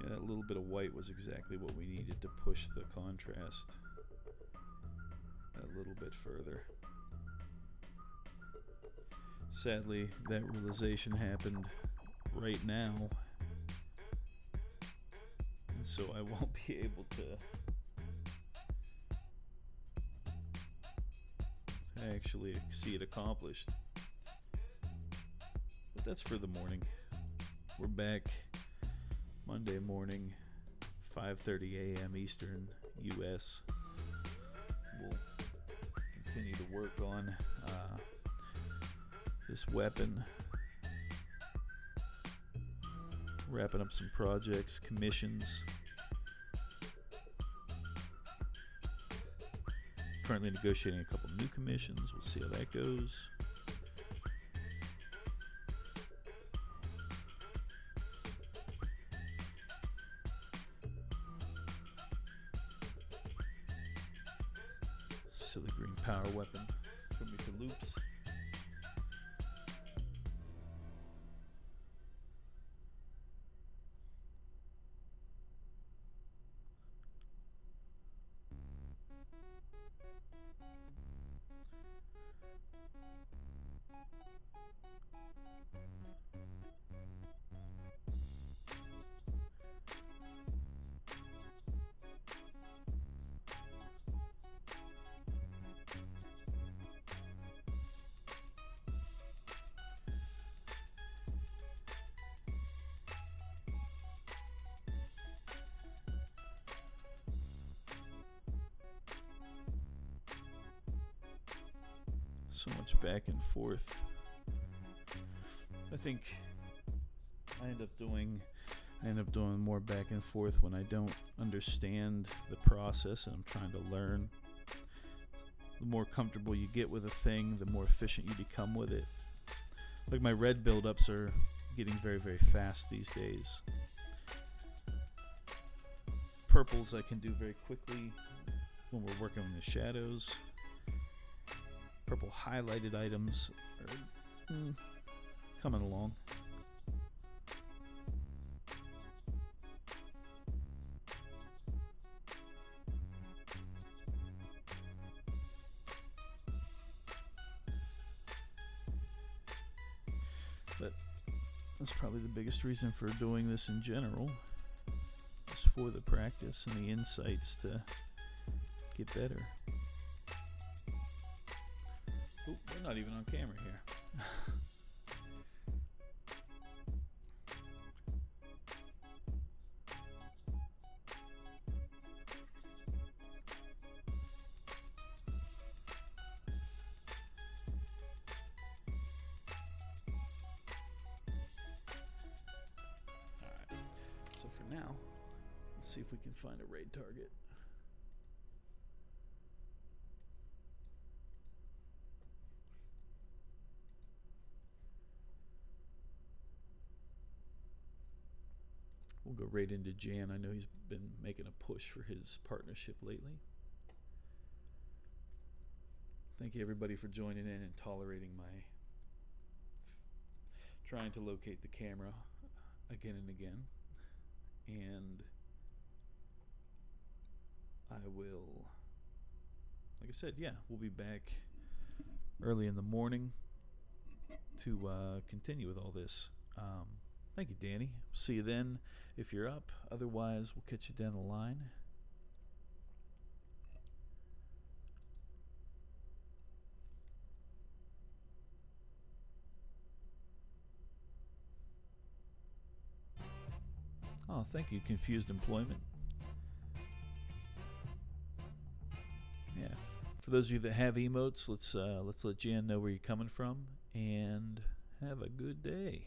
Yeah, that little bit of white was exactly what we needed to push the contrast a little bit further. Sadly, that realization happened right now, and so I won't be able to actually see it accomplished. But that's for the morning. We're back Monday morning, 5:30 a.m. Eastern, U.S. We'll continue to work on this weapon, wrapping up some projects, commissions. Currently negotiating a couple new commissions. We'll see how that goes. Silly green power weapon for me for loops. So much back and forth. I think I end up doing more back and forth when I don't understand the process and I'm trying to learn. The more comfortable you get with a thing, the more efficient you become with it. Like my red buildups are getting very, very fast these days. Purples I can do very quickly when we're working on the shadows. Purple highlighted items are coming along. But that's probably the biggest reason for doing this in general, is for the practice and the insights to get better. Oh, we're not even on camera here. Alright, so for now, let's see if we can find a raid target. We'll go right into Jan. I know he's been making a push for his partnership lately. Thank you everybody for joining in and tolerating my trying to locate the camera again and again. And I will, like I said, yeah, we'll be back early in the morning to continue with all this. Thank you, Danny. See you then if you're up. Otherwise, we'll catch you down the line. Oh, thank you, Confused Employment. Yeah. For those of you that have emotes, let's let Jan know where you're coming from, and have a good day.